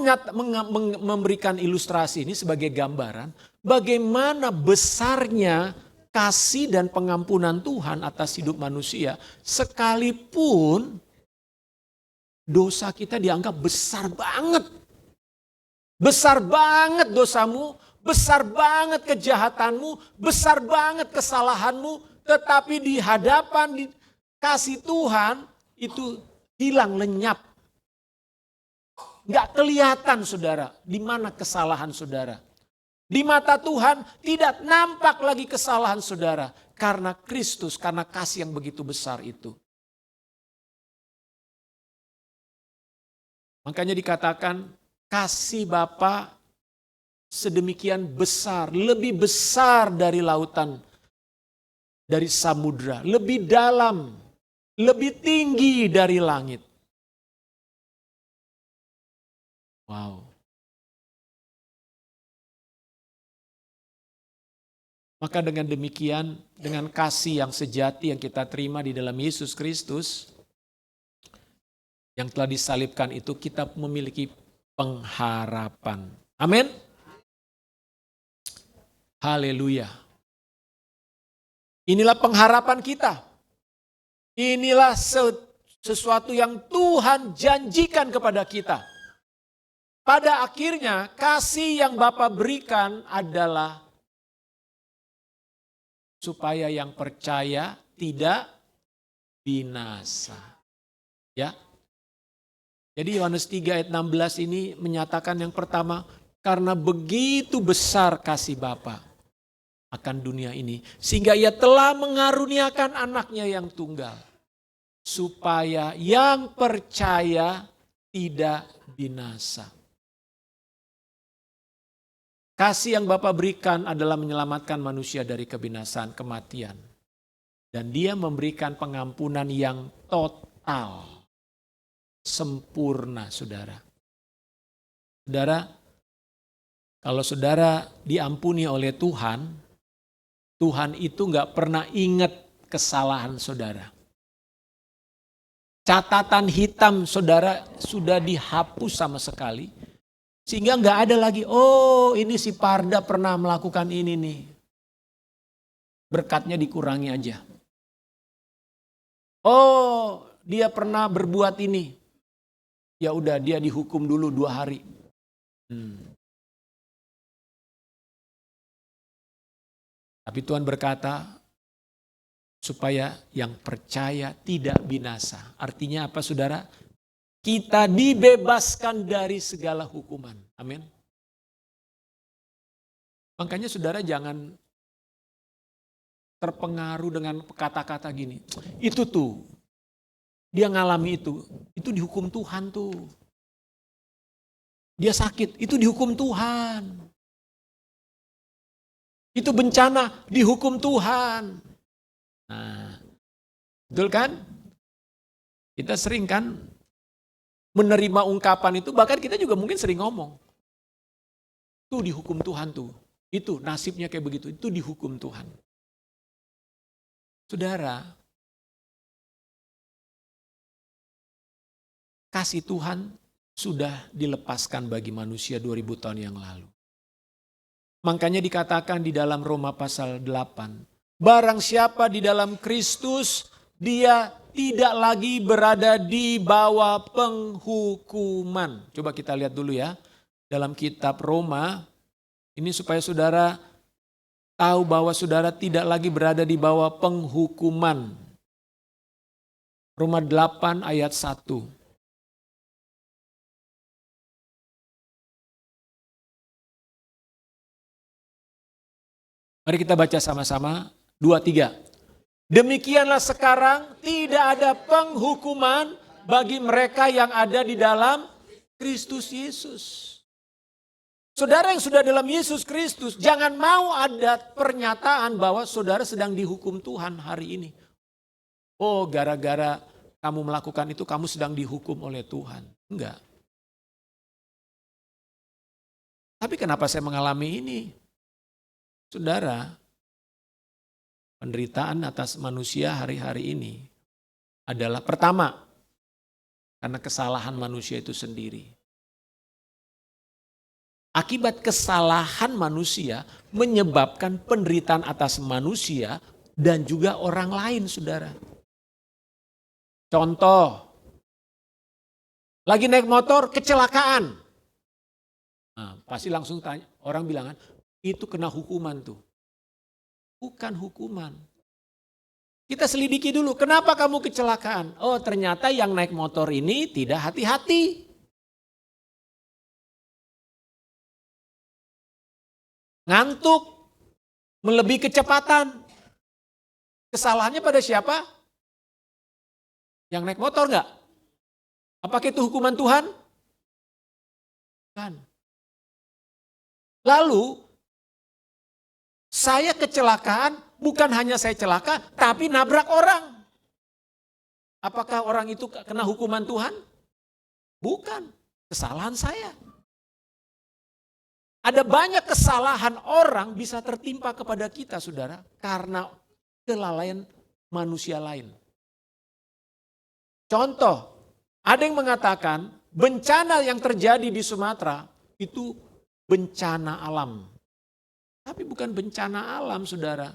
memberikan ilustrasi ini sebagai gambaran bagaimana besarnya kasih dan pengampunan Tuhan atas hidup manusia, sekalipun dosa kita dianggap besar banget. Besar banget dosamu, besar banget kejahatanmu, besar banget kesalahanmu, tetapi di hadapan kasih Tuhan itu hilang lenyap. Nggak kelihatan saudara, di mana kesalahan saudara. Di mata Tuhan tidak nampak lagi kesalahan saudara. Karena Kristus, karena kasih yang begitu besar itu. Makanya dikatakan kasih Bapa sedemikian besar. Lebih besar dari lautan, dari samudra. Lebih dalam, lebih tinggi dari langit. Wow. Maka dengan demikian, dengan kasih yang sejati yang kita terima di dalam Yesus Kristus, yang telah disalibkan itu kita memiliki pengharapan. Amin. Haleluya. Inilah pengharapan kita. Inilah sesuatu yang Tuhan janjikan kepada kita. Pada akhirnya kasih yang Bapa berikan adalah supaya yang percaya tidak binasa. Ya. Jadi Yohanes 3 ayat 16 ini menyatakan yang pertama, karena begitu besar kasih Bapa akan dunia ini, sehingga ia telah mengaruniakan anaknya yang tunggal, supaya yang percaya tidak binasa. Kasih yang Bapa berikan adalah menyelamatkan manusia dari kebinasaan, kematian. Dan dia memberikan pengampunan yang total, sempurna saudara. Saudara, kalau saudara diampuni oleh Tuhan, Tuhan itu gak pernah ingat kesalahan saudara. Catatan hitam saudara sudah dihapus sama sekali. Sehingga gak ada lagi, oh ini si Parda pernah melakukan ini nih. Berkatnya dikurangi aja. Oh dia pernah berbuat ini. Ya udah dia dihukum dulu 2 hari. Tapi Tuhan berkata, supaya yang percaya tidak binasa. Artinya apa saudara? Kita dibebaskan dari segala hukuman. Amin. Makanya saudara jangan terpengaruh dengan kata-kata gini. Itu tuh, dia ngalami itu dihukum Tuhan tuh. Dia sakit, itu dihukum Tuhan. Itu bencana, dihukum Tuhan. Nah, betul kan? Kita sering kan menerima ungkapan itu, bahkan kita juga mungkin sering ngomong. Itu dihukum Tuhan tuh. Itu nasibnya kayak begitu, itu dihukum Tuhan. Saudara, kasih Tuhan sudah dilepaskan bagi manusia 2000 tahun yang lalu. Makanya dikatakan di dalam Roma pasal 8, barang siapa di dalam Kristus, dia tidak lagi berada di bawah penghukuman. Coba kita lihat dulu ya, dalam kitab Roma, ini supaya saudara tahu bahwa saudara tidak lagi berada di bawah penghukuman. Roma 8 ayat 1. Mari kita baca sama-sama, 2, 3. Demikianlah sekarang tidak ada penghukuman bagi mereka yang ada di dalam Kristus Yesus. Saudara yang sudah dalam Yesus Kristus, jangan mau ada pernyataan bahwa saudara sedang dihukum Tuhan hari ini. Oh, gara-gara kamu melakukan itu, kamu sedang dihukum oleh Tuhan. Enggak. Tapi kenapa saya mengalami ini? Saudara, penderitaan atas manusia hari-hari ini adalah pertama, karena kesalahan manusia itu sendiri. Akibat kesalahan manusia menyebabkan penderitaan atas manusia dan juga orang lain, saudara. Contoh, lagi naik motor kecelakaan. Nah, pasti langsung tanya, orang bilang kan, itu kena hukuman tuh. Bukan hukuman. Kita selidiki dulu, kenapa kamu kecelakaan? Oh, ternyata yang naik motor ini tidak hati-hati. Ngantuk, melebihi kecepatan. Kesalahannya pada siapa? Yang naik motor enggak? Apakah itu hukuman Tuhan? Kan. Lalu, saya kecelakaan, bukan hanya saya celaka, tapi nabrak orang. Apakah orang itu kena hukuman Tuhan? Bukan, kesalahan saya. Ada banyak kesalahan orang bisa tertimpa kepada kita, saudara, karena kelalaian manusia lain. Contoh, ada yang mengatakan bencana yang terjadi di Sumatera itu bencana alam. Tapi bukan bencana alam, saudara.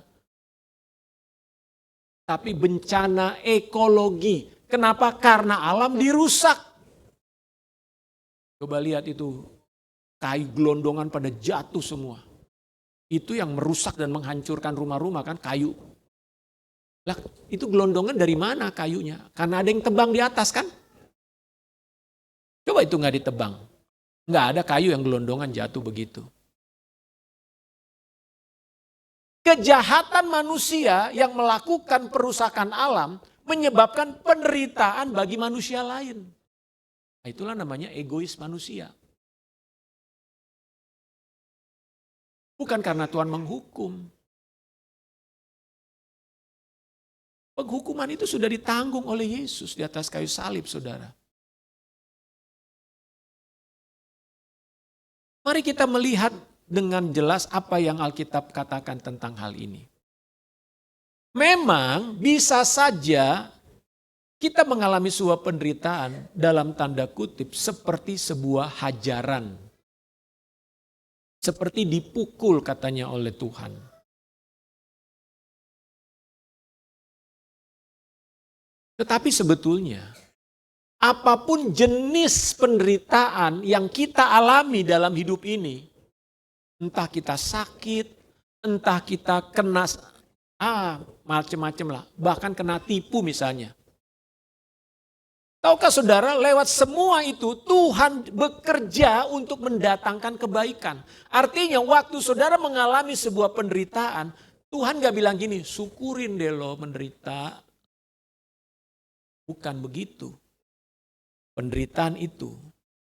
Tapi bencana ekologi. Kenapa? Karena alam dirusak. Coba lihat itu, kayu gelondongan pada jatuh semua. Itu yang merusak dan menghancurkan rumah-rumah kan, kayu. Lah, itu gelondongan dari mana kayunya? Karena ada yang tebang di atas kan? Coba itu nggak ditebang. Nggak ada kayu yang gelondongan jatuh begitu. Kejahatan manusia yang melakukan perusakan alam menyebabkan penderitaan bagi manusia lain. Nah, itulah namanya egois manusia. Bukan karena Tuhan menghukum. Penghukuman itu sudah ditanggung oleh Yesus di atas kayu salib, saudara. Mari kita melihat dengan jelas apa yang Alkitab katakan tentang hal ini. Memang bisa saja kita mengalami sebuah penderitaan dalam tanda kutip seperti sebuah hajaran. Seperti dipukul katanya oleh Tuhan. Tetapi sebetulnya apapun jenis penderitaan yang kita alami dalam hidup ini, entah kita sakit, entah kita kena macam-macam lah, bahkan kena tipu misalnya. Tahukah saudara, lewat semua itu Tuhan bekerja untuk mendatangkan kebaikan. Artinya waktu saudara mengalami sebuah penderitaan, Tuhan gak bilang gini, syukurin deh lo menderita. Bukan begitu. Penderitaan itu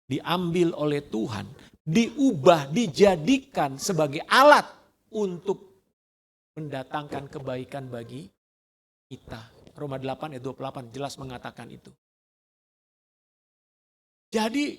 diambil oleh Tuhan, diubah, dijadikan sebagai alat untuk mendatangkan kebaikan bagi kita. Roma 8 ayat 28 jelas mengatakan itu. Jadi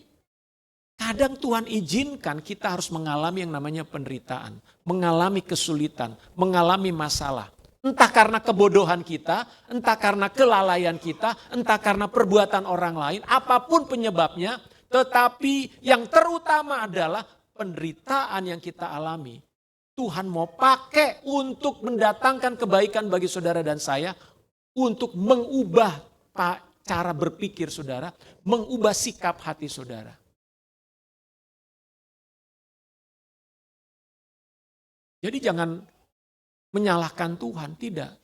kadang Tuhan izinkan kita harus mengalami yang namanya penderitaan, mengalami kesulitan, mengalami masalah. Entah karena kebodohan kita, entah karena kelalaian kita, entah karena perbuatan orang lain, apapun penyebabnya, tetapi yang terutama adalah penderitaan yang kita alami. Tuhan mau pakai untuk mendatangkan kebaikan bagi saudara dan saya, untuk mengubah cara berpikir saudara, mengubah sikap hati saudara. Jadi jangan menyalahkan Tuhan, tidak.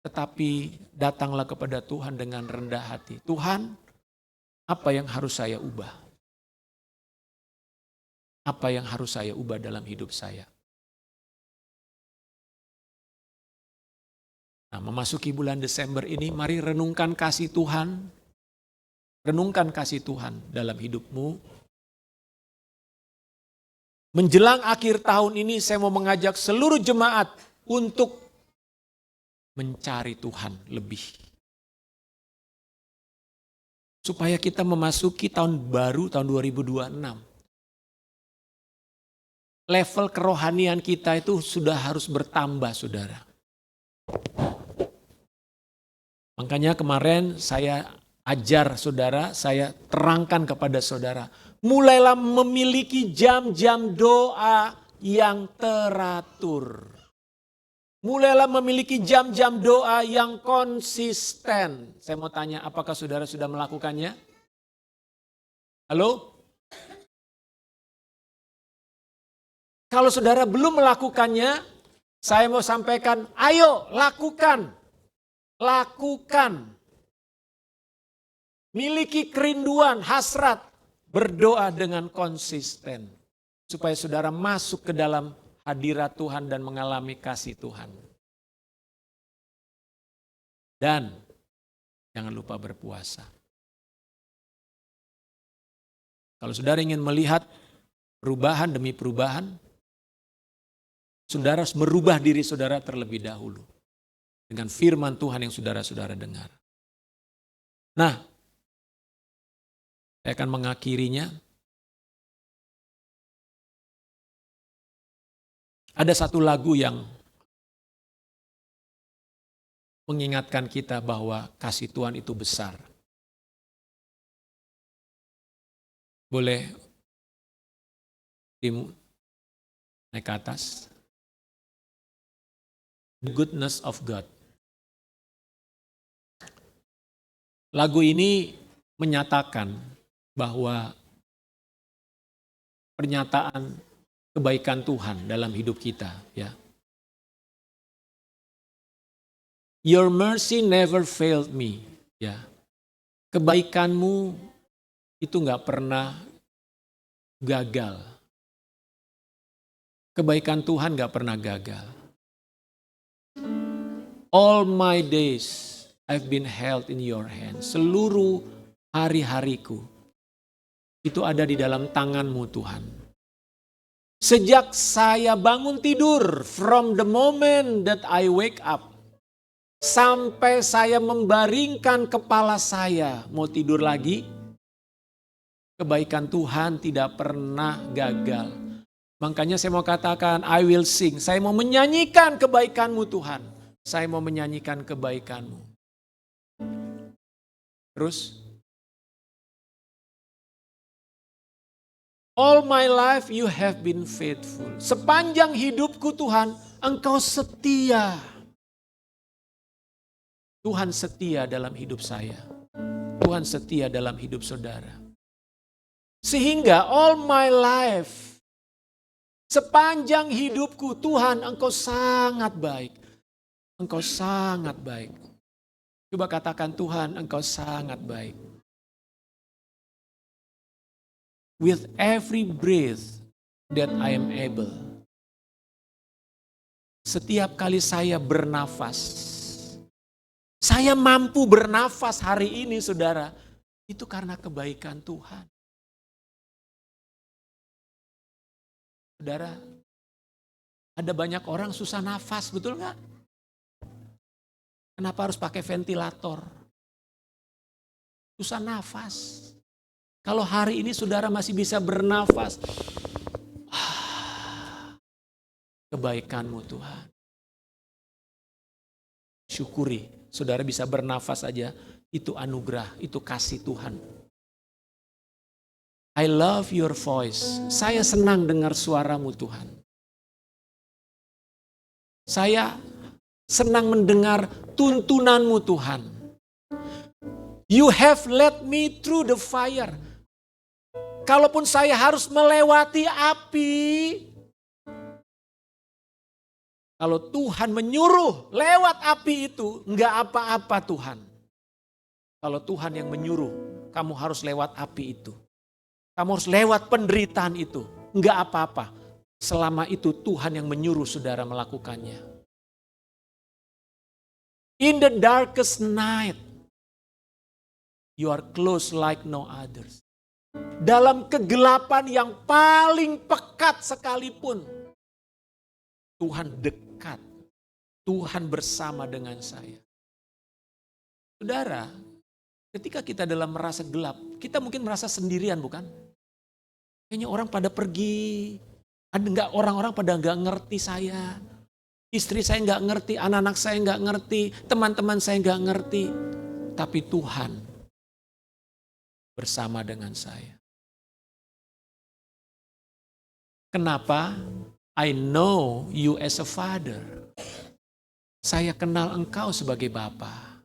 Tetapi datanglah kepada Tuhan dengan rendah hati. Tuhan, apa yang harus saya ubah? Apa yang harus saya ubah dalam hidup saya? Nah, memasuki bulan Desember ini, mari renungkan kasih Tuhan. Renungkan kasih Tuhan dalam hidupmu. Menjelang akhir tahun ini, saya mau mengajak seluruh jemaat untuk mencari Tuhan lebih. Supaya kita memasuki tahun baru, tahun 2026. Level kerohanian kita itu sudah harus bertambah, saudara. Makanya kemarin saya ajar saudara, saya terangkan kepada saudara. Mulailah memiliki jam-jam doa yang teratur. Mulailah memiliki jam-jam doa yang konsisten. Saya mau tanya, apakah saudara sudah melakukannya? Halo? Kalau saudara belum melakukannya, saya mau sampaikan, ayo lakukan. Lakukan. Miliki kerinduan, hasrat, berdoa dengan konsisten. Supaya saudara masuk ke dalam hadirat Tuhan dan mengalami kasih Tuhan. Dan jangan lupa berpuasa. Kalau saudara ingin melihat perubahan demi perubahan, saudara harus merubah diri saudara terlebih dahulu. Dengan firman Tuhan yang saudara-saudara dengar. Nah, saya akan mengakhirinya. Ada satu lagu yang mengingatkan kita bahwa kasih Tuhan itu besar. Boleh naik ke atas. The Goodness of God. Lagu ini menyatakan bahwa pernyataan kebaikan Tuhan dalam hidup kita, ya. Your mercy never failed me, ya. Kebaikanmu itu nggak pernah gagal. Kebaikan Tuhan nggak pernah gagal. All my days I've been held in your hand. Seluruh hari-hariku itu ada di dalam tanganmu Tuhan. Sejak saya bangun tidur, from the moment that I wake up, sampai saya membaringkan kepala saya mau tidur lagi, kebaikan Tuhan tidak pernah gagal. Makanya saya mau katakan, I will sing. Saya mau menyanyikan kebaikanmu Tuhan. Saya mau menyanyikan kebaikanmu. Terus, all my life you have been faithful. Sepanjang hidupku Tuhan, Engkau setia. Tuhan setia dalam hidup saya. Tuhan setia dalam hidup saudara. Sehingga all my life Sepanjang hidupku, Tuhan, Engkau sangat baik. Engkau sangat baik. Coba katakan, Tuhan, Engkau sangat baik. With every breath that I am able. Setiap kali saya bernafas, saya mampu bernafas hari ini, saudara, itu karena kebaikan Tuhan. Saudara, ada banyak orang susah nafas, betul nggak? Kenapa harus pakai ventilator? Susah nafas. Kalau hari ini saudara masih bisa bernafas, kebaikanmu Tuhan. Syukuri, saudara bisa bernafas aja, itu anugerah, itu kasih Tuhan. I love your voice. Saya senang dengar suaramu Tuhan. Saya senang mendengar tuntunanmu Tuhan. You have led me through the fire. Kalaupun saya harus melewati api, kalau Tuhan menyuruh lewat api itu, enggak apa-apa Tuhan. Kalau Tuhan yang menyuruh, kamu harus lewat api itu. Kamu harus lewat penderitaan itu. Enggak apa-apa. Selama itu Tuhan yang menyuruh saudara melakukannya. In the darkest night, you are close like no others. Dalam kegelapan yang paling pekat sekalipun, Tuhan dekat. Tuhan bersama dengan saya. Saudara, ketika kita dalam merasa gelap, kita mungkin merasa sendirian bukan? Kayaknya orang pada pergi, ada nggak orang-orang pada nggak ngerti saya, istri saya nggak ngerti, anak-anak saya nggak ngerti, teman-teman saya nggak ngerti, tapi Tuhan bersama dengan saya. Kenapa? I know you as a father. Saya kenal engkau sebagai bapa.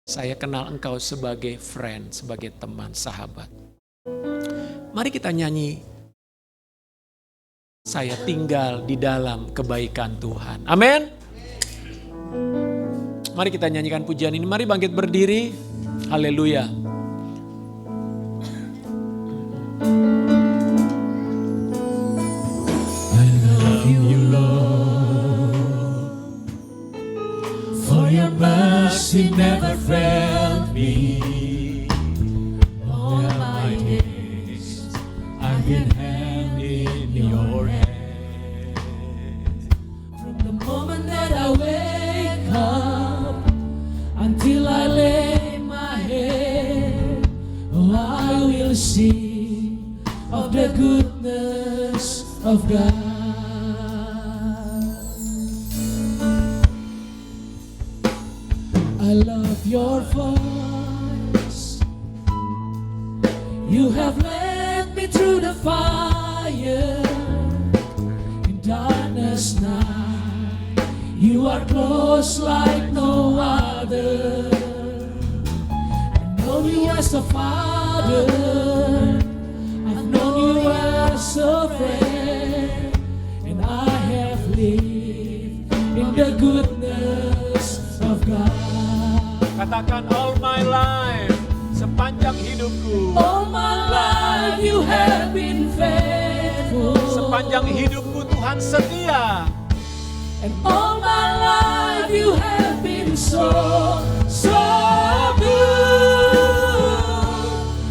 Saya kenal engkau sebagai friend, sebagai teman, sahabat. Mari kita nyanyi. Saya tinggal di dalam kebaikan Tuhan. Amin. Mari kita nyanyikan pujian ini. Mari bangkit berdiri. Haleluya. I love you, Lord, for your mercy never failed me. All my days I've been held in your hand. From the moment that I wake up until I lay my head, oh, I will sing of the goodness of God. I love your voice. You have led me through the fire in darkness night. You are close like no other. I've known you as a father. I've known you as a friend. And I have lived in the goodness of God. Katakan all my life, sepanjang hidupku. All my life you have been faithful. Sepanjang hidupku Tuhan setia. And all my life you have been so good.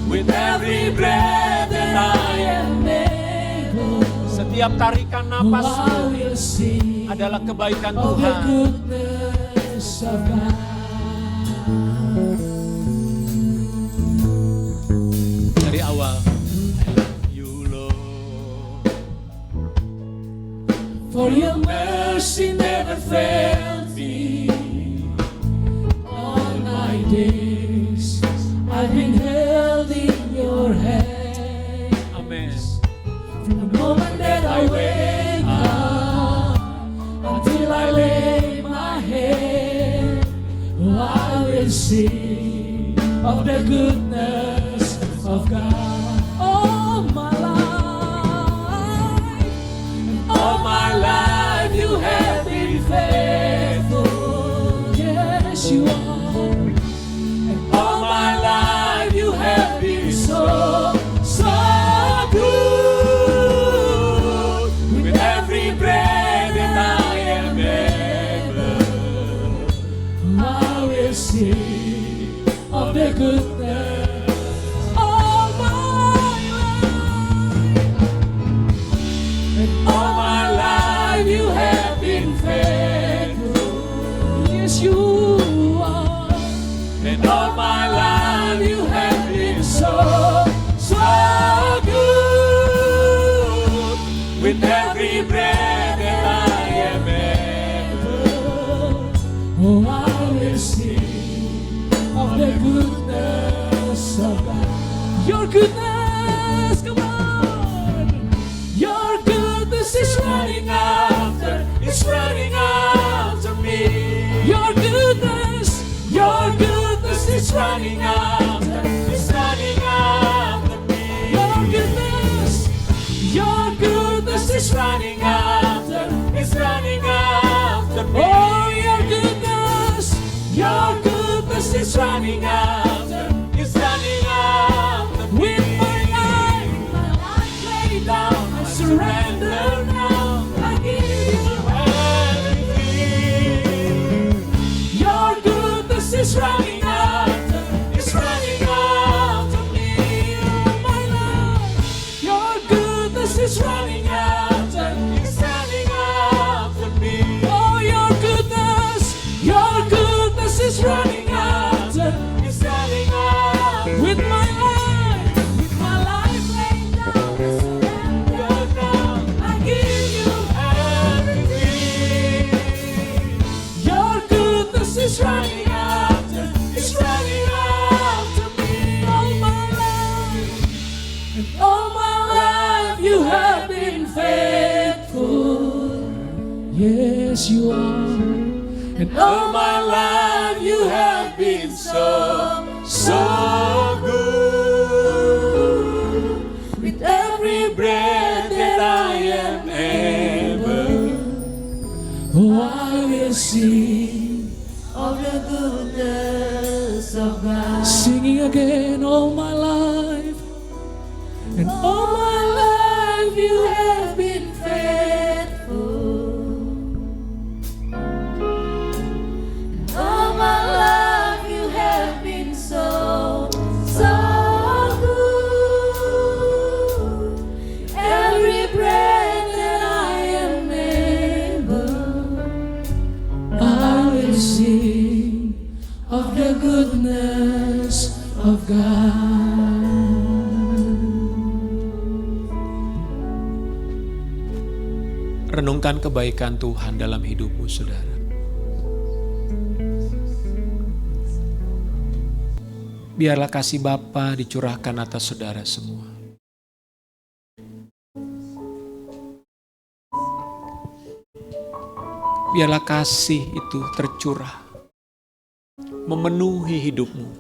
With every breath that I am able, Setiap tarikan I napasku will sing adalah kebaikan of the Tuhan. goodness of God. Dari awal, I love you Lord. For your mercy never failed me. All my days I've been held in your hand. Amen. From the moment that I wake up until I lay my head, oh, I will sing of the goodness of God. All my life, my life you have been faithful. Yes, you are. And all my life you have been so, so good. With every breath that I am able, I will sing of the goodness. All my life you have been faithful. Yes, you are. And all my life you have been so, so good. With every breath that I am able, oh, I will sing of the goodness of God. Your goodness, come on. Your goodness is running after, it's running after me. Your goodness is running after, it's running after me. Your goodness is running after, it's running after me. Oh, your goodness is running after, it's running after me. With my life laid down, I surrender now. I give you everything. Your goodness is running after, it's running after me. Oh, my life, your goodness is running after, it's running after me. Oh, your goodness is running after, it's running after. With my life laid down, I surrender now. I give you everything. Your goodness is running after, it's running after me. All my life, and all my life you have been faithful. Yes, you are. And all my life you have been so, so good. With every breath that I am able, oh, I will sing of the goodness of God. Singing again all my life. And all my life you have been faithful. All my life you have been so, so good. Every breath that I am able, I will sing of the goodness of God. Renungkan kebaikan Tuhan dalam hidupmu, saudara. Biarlah kasih Bapa dicurahkan atas saudara semua. Biarlah kasih itu tercurah, memenuhi hidupmu.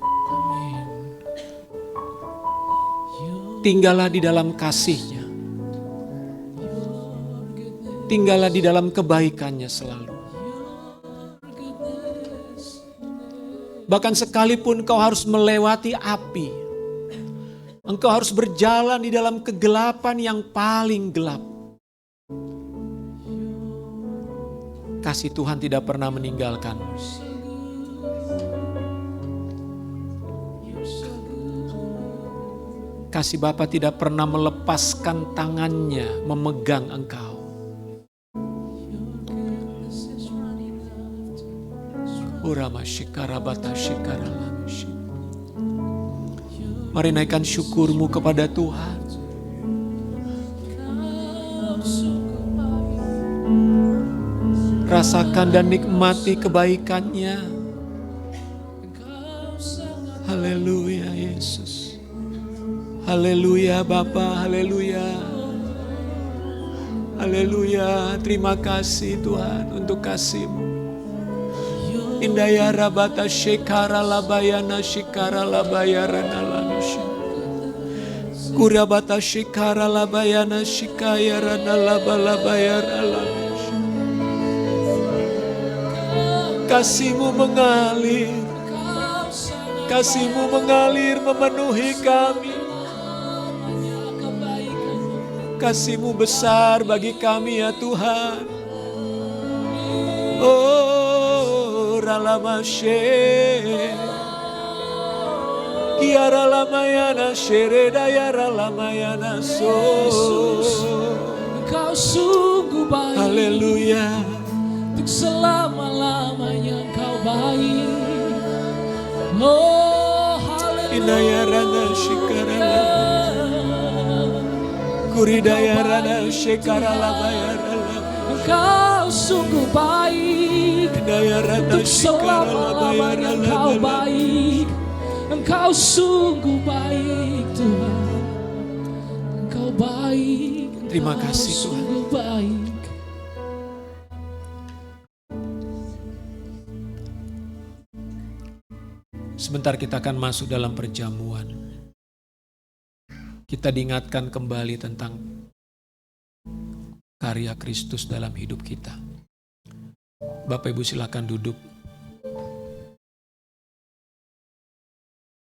Tinggallah di dalam kasih-Nya. Tinggallah di dalam kebaikannya selalu. Bahkan sekalipun kau harus melewati api, engkau harus berjalan di dalam kegelapan yang paling gelap. Kasih Tuhan tidak pernah meninggalkanmu. Kasih Bapa tidak pernah melepaskan tangannya memegang engkau. Mari naikkan syukurmu kepada Tuhan. Rasakan dan nikmati kebaikannya. Haleluya Yesus. Haleluya Bapa, haleluya. Haleluya, terima kasih Tuhan untuk kasih-Mu. Indaya rabata shekara labayana shikara labayarana lanusha. Kurabata shikara labayana shikaya rana labalabayara labayana. Kasih-Mu mengalir, Kasih-Mu mengalir memenuhi kami. Kasih-Mu besar bagi kami ya Tuhan. Oh, Ralamashe, Kiara lamayana shereda ralamayana so. Engkau sungguh baik. Haleluya. Untuk selama-lamanya Engkau baik. Oh, haleluya. Inayarana shikarala, Kuridayarana shikarala bayarala. Engkau sungguh baik. Untuk selama-lamanya Engkau baik. Engkau sungguh baik Tuhan. Engkau baik. Terima kasih Tuhan. Sungguh baik. Sebentar kita akan masuk dalam perjamuan. Kita diingatkan kembali tentang karya Kristus dalam hidup kita. Bapak Ibu silakan duduk.